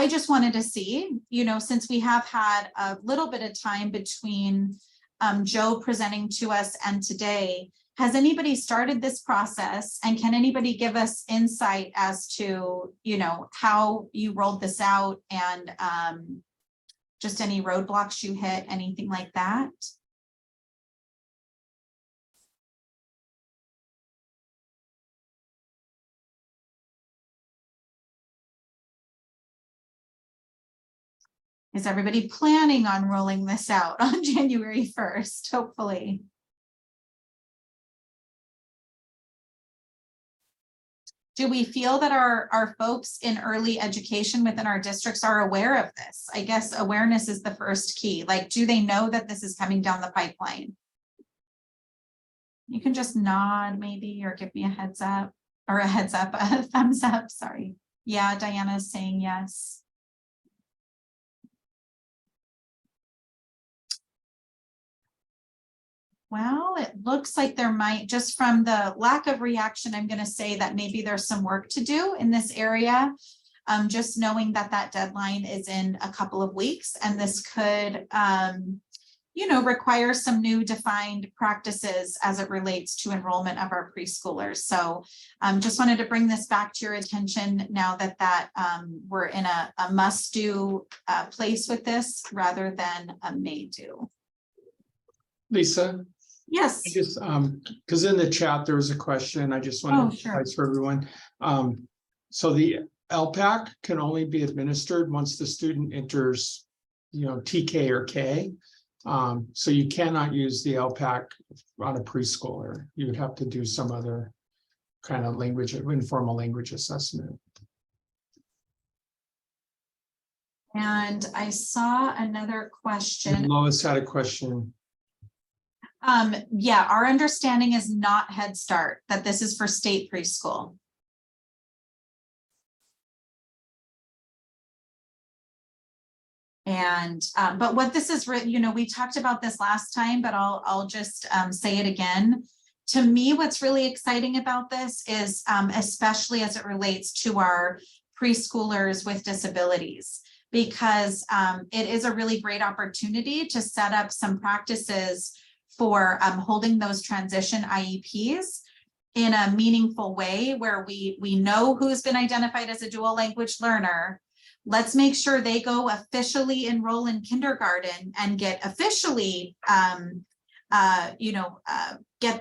just wanted to see, since we have had a little bit of time between Joe presenting to us and today, has anybody started this process, and can anybody give us insight as to, how you rolled this out and just any roadblocks you hit, anything like that? Is everybody planning on rolling this out on January 1st, hopefully? Do we feel that our folks in early education within our districts are aware of this? I guess awareness is the first key. Like, do they know that this is coming down the pipeline? You can just nod maybe, or give me a heads up, or a thumbs up, sorry. Yeah, Diana's saying yes. Well, it looks like there might, just from the lack of reaction, I'm going to say that maybe there's some work to do in this area. Just knowing that that deadline is in a couple of weeks, and this could, you know, require some new defined practices as it relates to enrollment of our preschoolers. So just wanted to bring this back to your attention now that we're in a must-do place with this rather than a may-do. Lisa? Yes. I just, because in the chat, there was a question, I just want to emphasize for everyone. So the LPAC can only be administered once the student enters, you know, TK or K. So you cannot use the LPAC on a preschooler. You would have to do some other kind of language, informal language assessment. And I saw another question. Lois had a question. Yeah, our understanding is not Head Start, that this is for state preschool. And, but what this is, you know, we talked about this last time, but I'll just say it again. To me, what's really exciting about this is, especially as it relates to our preschoolers with disabilities, because it is a really great opportunity to set up some practices for holding those transition IEPs in a meaningful way where we know who's been identified as a dual language learner. Let's make sure they go officially enroll in kindergarten and get officially, get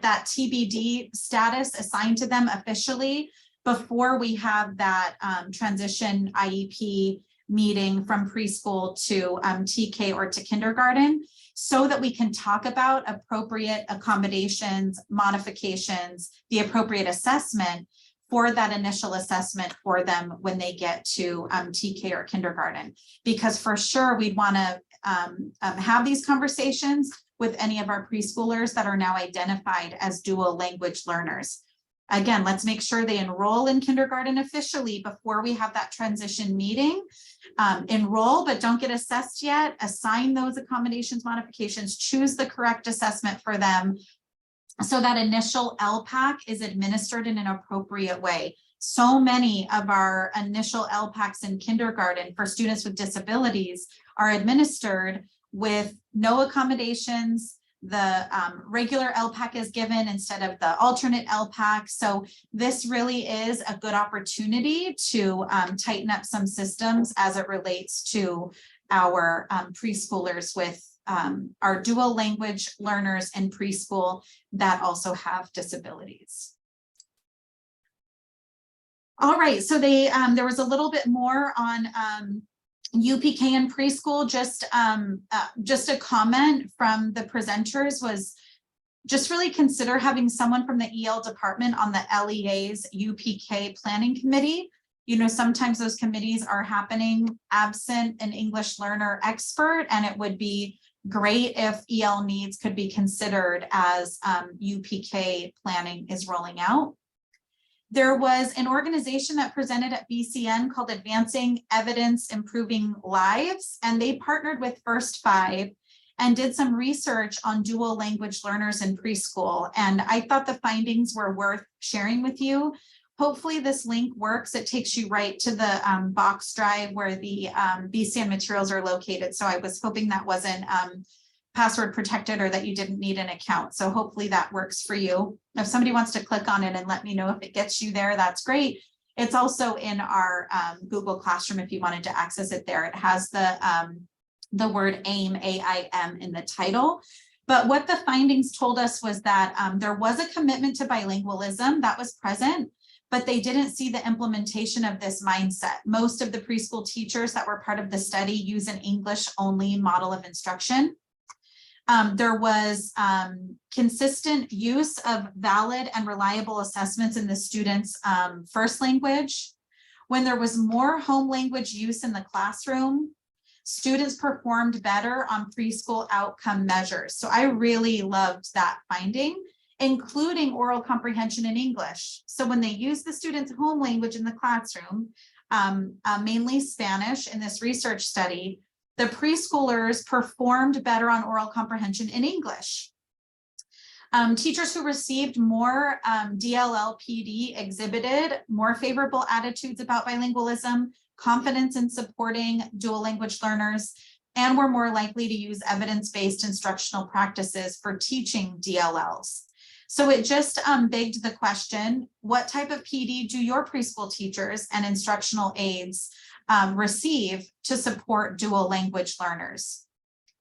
that TBD status assigned to them officially before we have that transition IEP meeting from preschool to TK or to kindergarten, so that we can talk about appropriate accommodations, modifications, the appropriate assessment for that initial assessment for them when they get to TK or kindergarten. Because for sure, we'd want to have these conversations with any of our preschoolers that are now identified as dual language learners. Again, let's make sure they enroll in kindergarten officially before we have that transition meeting. Enroll, but don't get assessed yet. Assign those accommodations, modifications, choose the correct assessment for them, so that initial LPAC is administered in an appropriate way. So many of our initial LPACs in kindergarten for students with disabilities are administered with no accommodations. The regular LPAC is given instead of the alternate LPAC. So this really is a good opportunity to tighten up some systems as it relates to our preschoolers with our dual language learners in preschool that also have disabilities. All right, so there was a little bit more on UPK in preschool. Just a comment from the presenters was just really consider having someone from the EL department on the LEA's UPK planning committee. You know, sometimes those committees are happening absent an English learner expert, and it would be great if EL needs could be considered as UPK planning is rolling out. There was an organization that presented at BCN called Advancing Evidence Improving Lives, and they partnered with First Five and did some research on dual language learners in preschool. And I thought the findings were worth sharing with you. Hopefully this link works. It takes you right to the box drive where the BCN materials are located. So I was hoping that wasn't password protected or that you didn't need an account. So hopefully that works for you. If somebody wants to click on it and let me know if it gets you there, that's great. It's also in our Google Classroom if you wanted to access it there. It has the word AIM, A-I-M, in the title. But what the findings told us was that there was a commitment to bilingualism that was present, but they didn't see the implementation of this mindset. Most of the preschool teachers that were part of the study use an English-only model of instruction. There was consistent use of valid and reliable assessments in the students' first language. When there was more home language use in the classroom, students performed better on preschool outcome measures. So I really loved that finding, including oral comprehension in English. So when they use the students' home language in the classroom, mainly Spanish in this research study, the preschoolers performed better on oral comprehension in English. Teachers who received more DLL PD exhibited more favorable attitudes about bilingualism, confidence in supporting dual language learners, and were more likely to use evidence-based instructional practices for teaching DLLs. So it just begged the question, what type of PD do your preschool teachers and instructional aides receive to support dual language learners?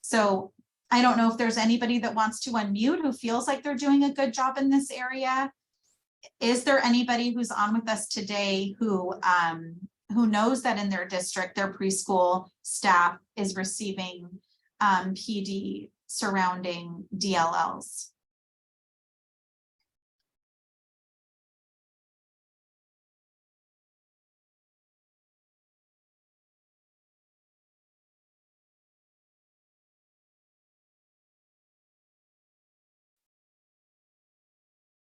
So I don't know if there's anybody that wants to unmute who feels like they're doing a good job in this area. Is there anybody who's on with us today who knows that in their district, their preschool staff is receiving PD surrounding DLLs?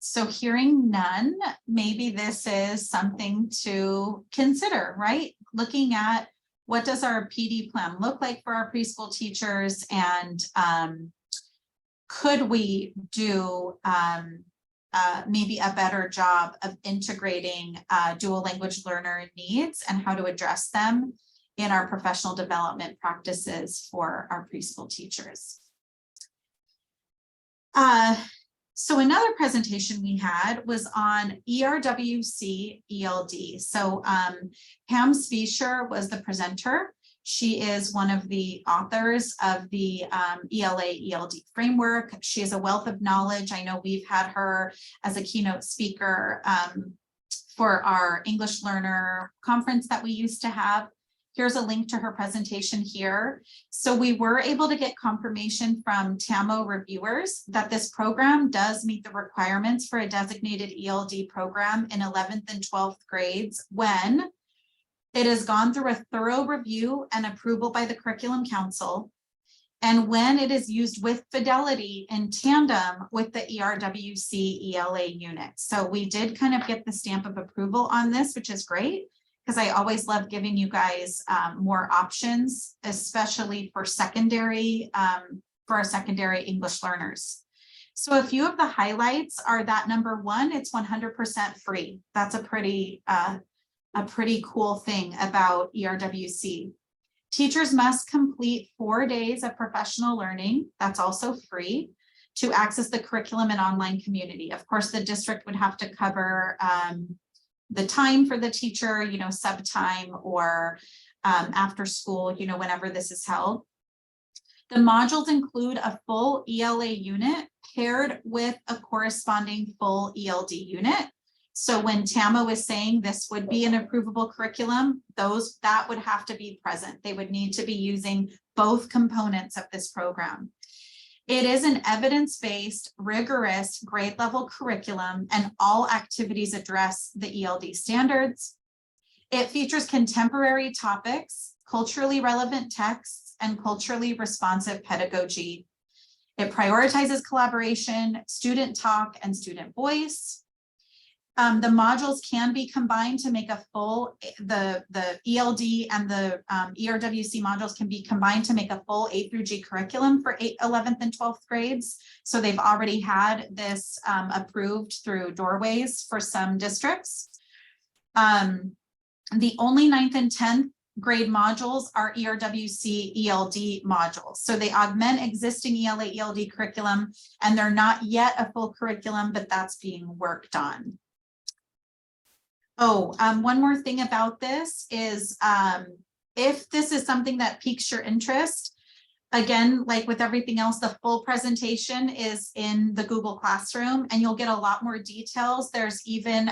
So hearing none, maybe this is something to consider, right? Looking at what does our PD plan look like for our preschool teachers, and could we do maybe a better job of integrating dual language learner needs and how to address them in our professional development practices for our preschool teachers. So another presentation we had was on ERWC ELD. So Pam Spiescher was the presenter. She is one of the authors of the ELA ELD framework. She has a wealth of knowledge. I know we've had her as a keynote speaker for our English learner conference that we used to have. Here's a link to her presentation here. So we were able to get confirmation from TAMO reviewers that this program does meet the requirements for a designated ELD program in 11th and 12th grades when it has gone through a thorough review and approval by the Curriculum Council, and when it is used with fidelity in tandem with the ERWC ELA unit. So we did kind of get the stamp of approval on this, which is great, because I always love giving you guys more options, especially for secondary, for our secondary English learners. So a few of the highlights are that number one, it's 100% free. That's a pretty cool thing about ERWC. Teachers must complete 4 days of professional learning. That's also free to access the curriculum and online community. Of course, the district would have to cover the time for the teacher, you know, sub time or after school, you know, whenever this is held. The modules include a full ELA unit paired with a corresponding full ELD unit. So when TAMO is saying this would be an approvable curriculum, that would have to be present. They would need to be using both components of this program. It is an evidence-based, rigorous grade level curriculum, and all activities address the ELD standards. It features contemporary topics, culturally relevant texts, and culturally responsive pedagogy. It prioritizes collaboration, student talk, and student voice. The modules can be combined to make a full, the ELD and the ERWC modules can be combined to make a full A through G curriculum for 11th and 12th grades. So they've already had this approved through Doorways for some districts. The only 9th and 10th grade modules are ERWC ELD modules. So they augment existing ELA ELD curriculum, and they're not yet a full curriculum, but that's being worked on. Oh, one more thing about this is if this is something that piques your interest, again, like with everything else, the full presentation is in the Google Classroom, and you'll get a lot more details. There's even,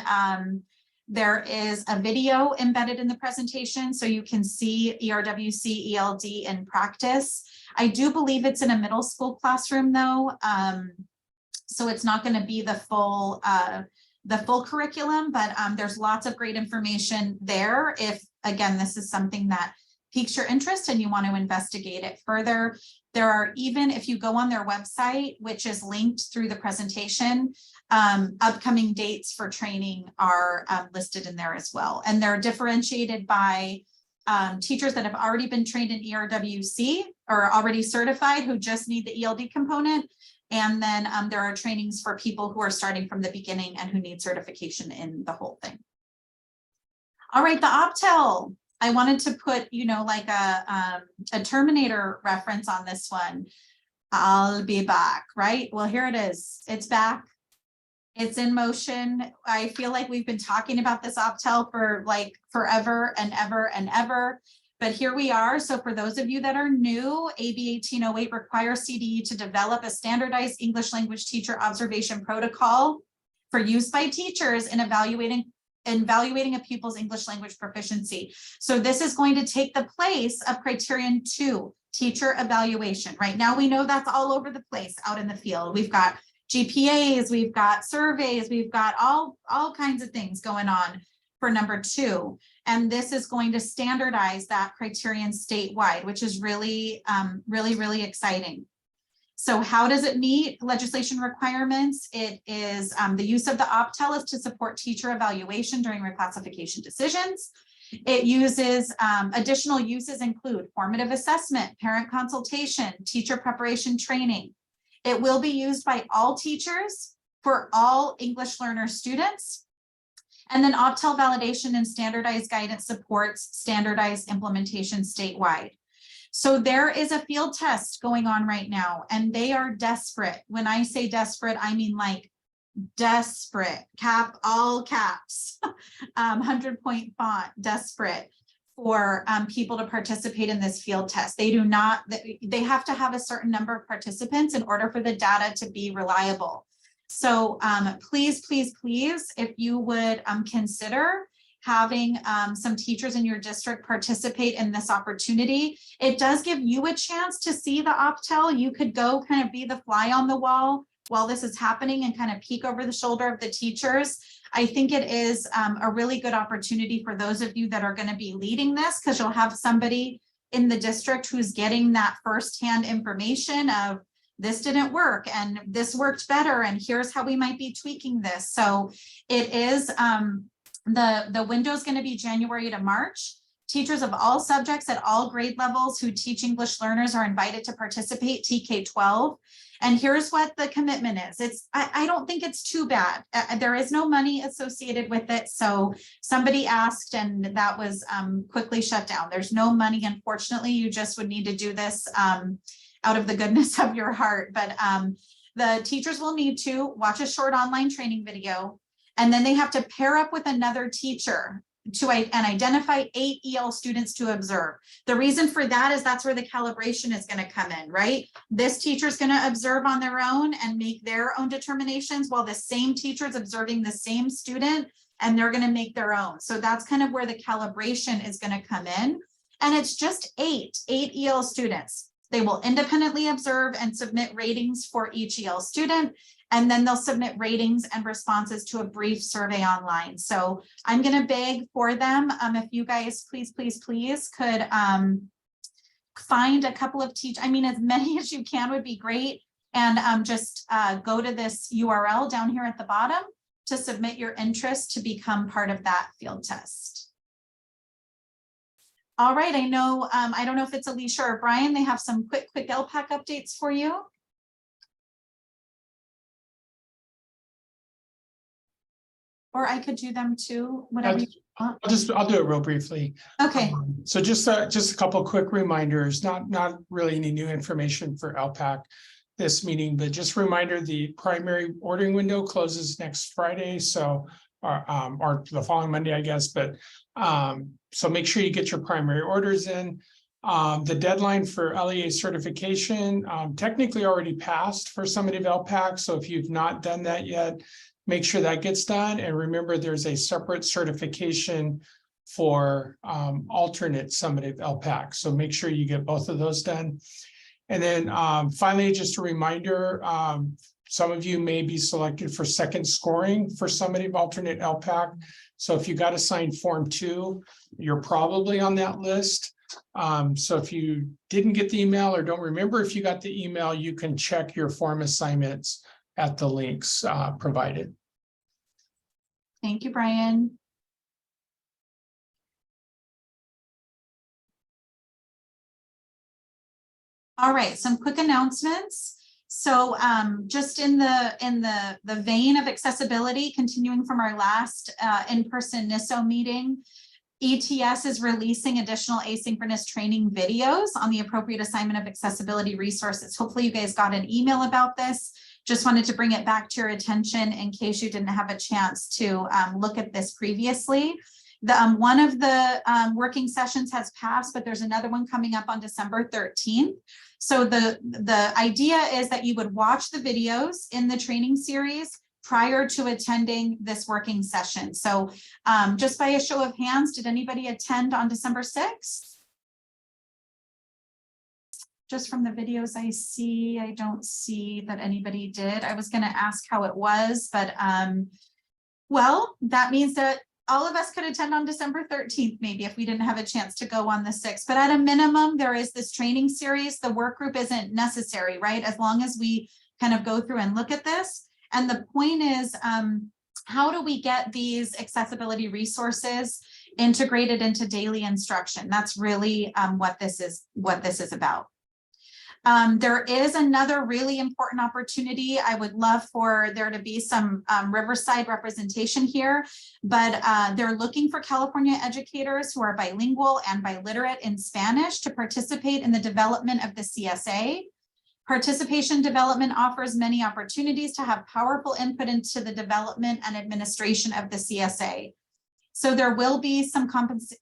there is a video embedded in the presentation, so you can see ERWC ELD in practice. I do believe it's in a middle school classroom though, so it's not going to be the full curriculum, but there's lots of great information there. If, again, this is something that piques your interest and you want to investigate it further, there are even, if you go on their website, which is linked through the presentation, upcoming dates for training are listed in there as well. And they're differentiated by teachers that have already been trained in ERWC or already certified who just need the ELD component, And then there are trainings for people who are starting from the beginning and who need certification in the whole thing. All right, the Optel. I wanted to put, you know, like a Terminator reference on this one. I'll be back, right? Well, here it is. It's back. It's in motion. I feel like we've been talking about this Optel for like forever and ever and ever. But here we are. So for those of you that are new, AB 1808 requires CDE to develop a standardized English language teacher observation protocol for use by teachers in evaluating a pupil's English language proficiency. So this is going to take the place of criterion 2, teacher evaluation. Right now, we know that's all over the place out in the field. We've got GPAs, we've got surveys, we've got all kinds of things going on for number 2. And this is going to standardize that criterion statewide, which is really, really exciting. So how does it meet legislation requirements? It is the use of the Optel is to support teacher evaluation during reclassification decisions. It uses additional uses include formative assessment, parent consultation, teacher preparation training. It will be used by all teachers for all English learner students. And then Optel validation and standardized guidance supports standardized implementation statewide. So there is a field test going on right now, and they are desperate. When I say desperate, I mean like desperate, all caps, 100-point font, desperate for people to participate in this field test. They do not, they have to have a certain number of participants in order for the data to be reliable. So please, if you would consider having some teachers in your district participate in this opportunity. It does give you a chance to see the Optel. You could go kind of be the fly on the wall while this is happening and kind of peek over the shoulder of the teachers. I think it is a really good opportunity for those of you that are going to be leading this, because you'll have somebody in the district who's getting that firsthand information of this didn't work and this worked better and here's how we might be tweaking this. So it is the window is going to be January to March. Teachers of all subjects at all grade levels who teach English learners are invited to participate, TK-12. And here's what the commitment is. I don't think it's too bad. There is no money associated with it. So somebody asked and that was quickly shut down. There's no money, unfortunately. You just would need to do this out of the goodness of your heart. But the teachers will need to watch a short online training video, and then they have to pair up with another teacher to identify 8 EL students to observe. The reason for that is that's where the calibration is going to come in, right? This teacher is going to observe on their own and make their own determinations, while the same teacher is observing the same student and they're going to make their own. So that's kind of where the calibration is going to come in. And it's just 8 EL students. They will independently observe and submit ratings for each EL student, and then they'll submit ratings and responses to a brief survey online. So I'm going to beg for them. If you guys please could find a couple of as many as you can would be great. And just go to this URL down here at the bottom to submit your interest to become part of that field test. All right, I know, I don't know if it's Alicia or Brian, they have some quick LPAC updates for you. Or I could do them too, whatever you want. I'll do it real briefly. Okay. So just a couple quick reminders, not really any new information for LPAC this meeting, but just a reminder, the primary ordering window closes next Friday. So or the following Monday, I guess, but so make sure you get your primary orders in. The deadline for LEA certification technically already passed for summative LPAC. So if you've not done that yet, make sure that gets done. And remember, there's a separate certification for alternate summative LPAC. So make sure you get both of those done. And then finally, just a reminder, some of you may be selected for second scoring for summative alternate LPAC. So if you got assigned Form 2, you're probably on that list. So if you didn't get the email or don't remember if you got the email, you can check your form assignments at the links provided. Thank you, Brian. All right, some quick announcements. So just in the vein of accessibility, continuing from our last in-person Niso meeting, ETS is releasing additional asynchronous training videos on the appropriate assignment of accessibility resources. Hopefully you guys got an email about this. Just wanted to bring it back to your attention in case you didn't have a chance to look at this previously. One of the working sessions has passed, but there's another one coming up on December 13th. So the idea is that you would watch the videos in the training series prior to attending this working session. So just by a show of hands, did anybody attend on December 6th? Just from the videos I see, I don't see that anybody did. I was going to ask how it was, but well, that means that all of us could attend on December 13th, maybe if we didn't have a chance to go on the 6th. But at a minimum, there is this training series. The work group isn't necessary, right? As long as we kind of go through and look at this. And the point is, how do we get these accessibility resources integrated into daily instruction? That's really what this is about. There is another really important opportunity. I would love for there to be some Riverside representation here, but they're looking for California educators who are bilingual and biliterate in Spanish to participate in the development of the CSA. Participation development offers many opportunities to have powerful input into the development and administration of the CSA. So there will be some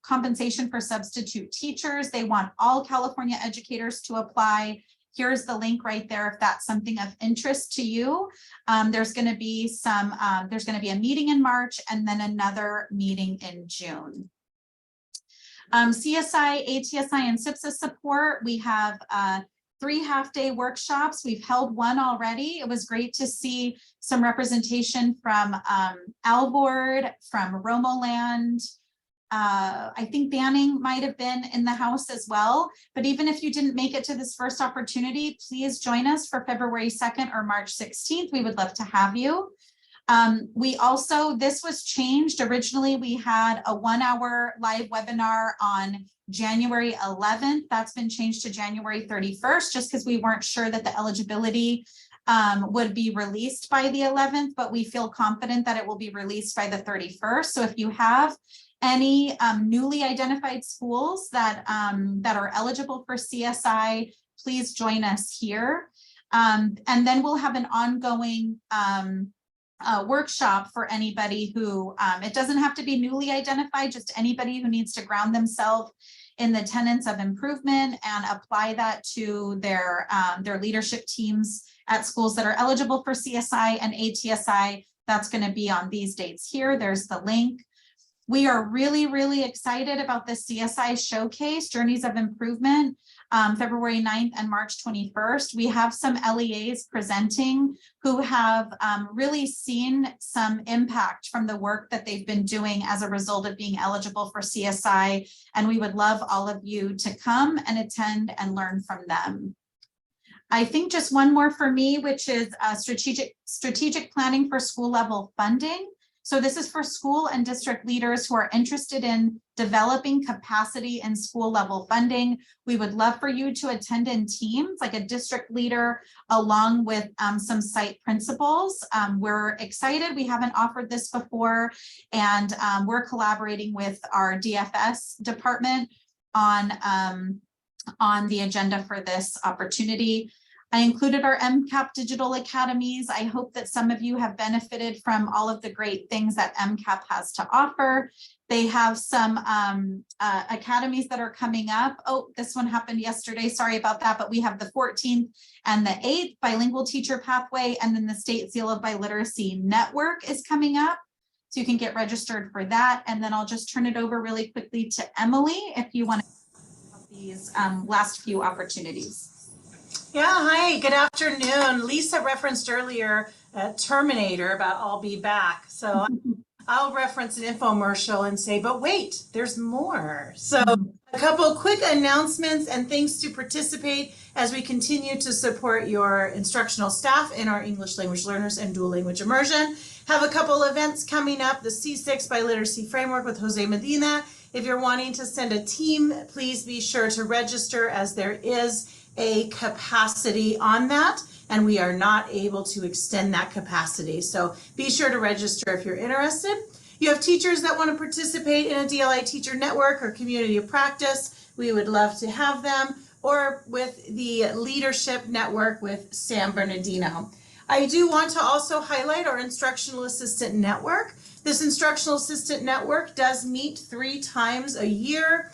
compensation for substitute teachers. They want all California educators to apply. Here's the link right there if that's something of interest to you. There's going to be a meeting in March and then another meeting in June. CSI, ATSI, and SIPSA support. We have 3 half-day workshops. We've held one already. It was great to see some representation from Alvord, from Romoland. I think Banning might have been in the house as well. But even if you didn't make it to this first opportunity, please join us for February 2nd or March 16th. We would love to have you. This was changed. Originally, we had a 1-hour live webinar on January 11th. That's been changed to January 31st, just because we weren't sure that the eligibility would be released by the 11th, but we feel confident that it will be released by the 31st. So if you have any newly identified schools that are eligible for CSI, please join us here. And then we'll have an ongoing workshop for anybody who, it doesn't have to be newly identified, just anybody who needs to ground themselves in the tenets of improvement and apply that to their leadership teams at schools that are eligible for CSI and ATSI. That's going to be on these dates here. There's the link. We are really, really excited about the CSI Showcase, Journeys of Improvement, February 9th and March 21st. We have some LEAs presenting who have really seen some impact from the work that they've been doing as a result of being eligible for CSI. And we would love all of you to come and attend and learn from them. I think just one more for me, which is strategic planning for school level funding. So this is for school and district leaders who are interested in developing capacity in school level funding. We would love for you to attend in teams, like a district leader, along with some site principals. We're excited. We haven't offered this before, and we're collaborating with our DFS department on the agenda for this opportunity. I included our MCAP digital academies. I hope that some of you have benefited from all of the great things that MCAP has to offer. They have some academies that are coming up. Oh, this one happened yesterday. Sorry about that, but we have the 14th and the 8th Bilingual Teacher Pathway, and then the State Seal of Biliteracy Network is coming up. So you can get registered for that. And then I'll just turn it over really quickly to Emily if you want to talk about these last few opportunities. Yeah, hi, good afternoon. Lisa referenced earlier Terminator about I'll be back. So I'll reference an infomercial and say, but wait, there's more. So a couple of quick announcements and things to participate as we continue to support your instructional staff and our English language learners and dual language immersion. Have a couple events coming up, the C6 Biliteracy Framework with Jose Medina. If you're wanting to send a team, please be sure to register, as there is a capacity on that. and we are not able to extend that capacity. So be sure to register if you're interested. You have teachers that want to participate in a DLI teacher network or community of practice. We would love to have them, or with the leadership network with San Bernardino. I do want to also highlight our instructional assistant network. This instructional assistant network does meet 3 times a year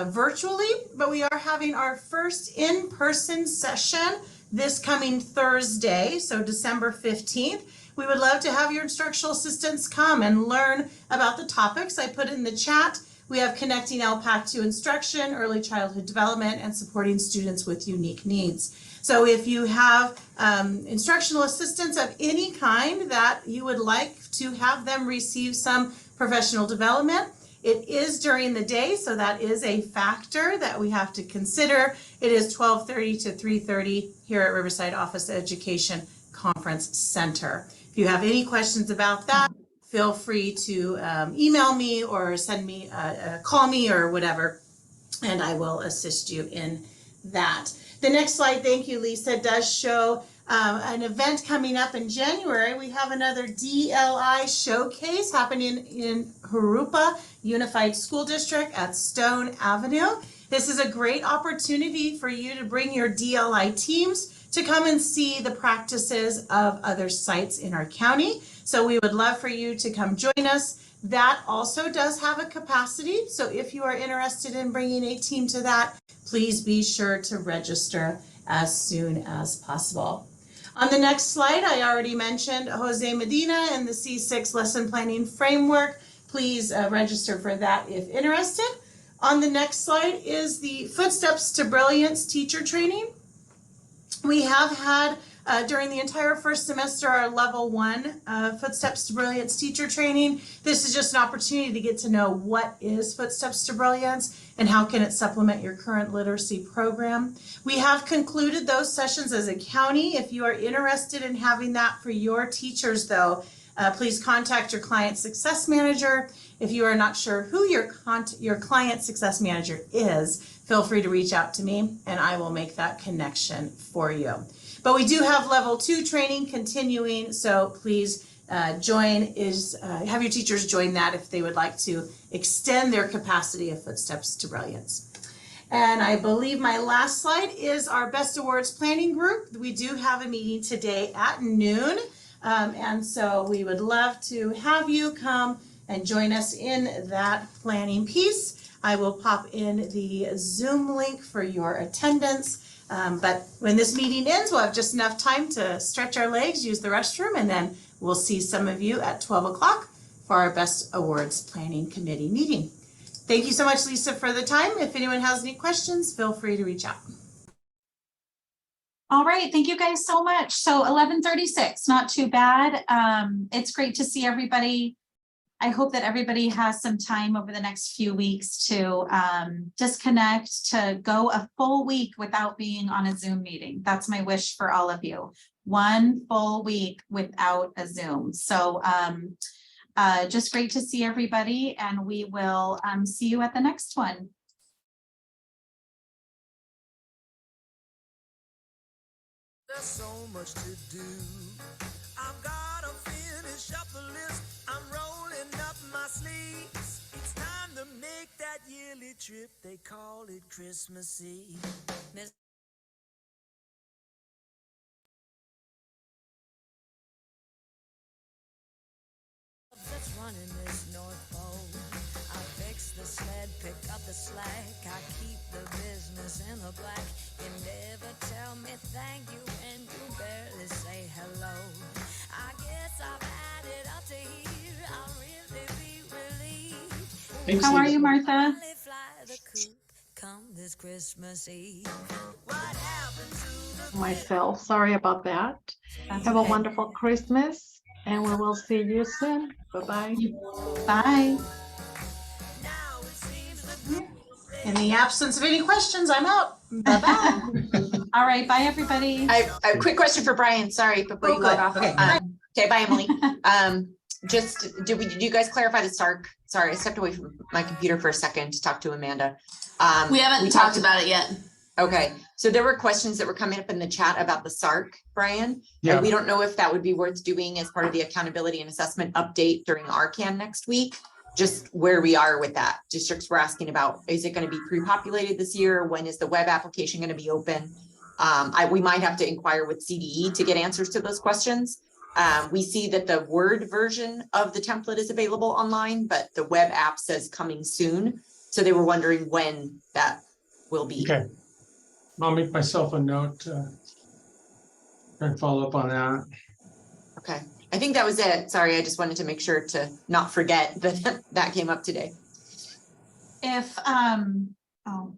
virtually, but we are having our first in-person session this coming Thursday, so December 15th. We would love to have your instructional assistants come and learn about the topics I put in the chat. We have connecting LPAC to instruction, early childhood development, and supporting students with unique needs. So if you have instructional assistants of any kind that you would like to have them receive some professional development, it is during the day, so that is a factor that we have to consider. It is 12:30 to 3:30 here at Riverside Office Education Conference Center. If you have any questions about that, feel free to email me or send me, call me or whatever, and I will assist you in that. The next slide, thank you, Lisa, does show an event coming up in January. We have another DLI showcase happening in Jurupa Unified School District at Stone Avenue. This is a great opportunity for you to bring your DLI teams to come and see the practices of other sites in our county. So we would love for you to come join us. That also does have a capacity. So if you are interested in bringing a team to that, please be sure to register as soon as possible. On the next slide, I already mentioned Jose Medina and the C6 lesson planning framework. Please register for that if interested. On the next slide is the Footsteps to Brilliance teacher training. We have had during the entire first semester our level 1 Footsteps to Brilliance teacher training. This is just an opportunity to get to know what is Footsteps to Brilliance and how can it supplement your current literacy program. We have concluded those sessions as a county. If you are interested in having that for your teachers though, please contact your client success manager. If you are not sure who your client success manager is, feel free to reach out to me and I will make that connection for you. But we do have level 2 training continuing, so please have your teachers join that if they would like to extend their capacity of Footsteps to Brilliance. And I believe my last slide is our Best Awards Planning Group. We do have a meeting today at noon, and so we would love to have you come and join us in that planning piece. I will pop in the Zoom link for your attendance. But when this meeting ends, we'll have just enough time to stretch our legs, use the restroom, and then we'll see some of you at 12 o'clock for our Best Awards Planning Committee meeting. Thank you so much, Lisa, for the time. If anyone has any questions, feel free to reach out. All right, thank you guys so much. So 11:36, not too bad. It's great to see everybody. I hope that everybody has some time over the next few weeks to disconnect, to go a full week without being on a Zoom meeting. That's my wish for all of you. 1 full week without a Zoom. So just great to see everybody, and we will see you at the next one. There's so much to do. I've gotta finish up the list. I'm rolling up my sleeves. It's time to make that yearly trip. They call it Christmas Eve. That's running this North Pole. I fix the sled, pick up the slack. I keep the business in the black. You never tell me thank you and you barely say hello. I guess I've had it up to here. I'll really be relieved. How are you, Martha? Come this Christmas Eve. Myself, sorry about that. That's Have okay. a wonderful Christmas and we will see you soon. Bye-bye. Bye. In the absence of any questions, I'm out. Bye-bye. All right, bye everybody. I have a quick question for Brian, sorry, before you log off. Okay. Okay, bye, Emily. Did you guys clarify the SARC? Sorry, I stepped away from my computer for a second to talk to Amanda. We haven't talked about it yet. Okay, so there were questions that were coming up in the chat about the SARC, Brian. Yeah. And we don't know if that would be worth doing as part of the accountability and assessment update during RCAN next week. Just where we are with that. Districts were asking about, is it going to be pre-populated this year? When is the web application going to be open? We might have to inquire with CDE to get answers to those questions. We see that the Word version of the template is available online, but the web app says coming soon. So they were wondering when that will be. Okay. I'll make myself a note and follow up on that. Okay, I think that was it. Sorry, I just wanted to make sure to not forget that that came up today. If, oh,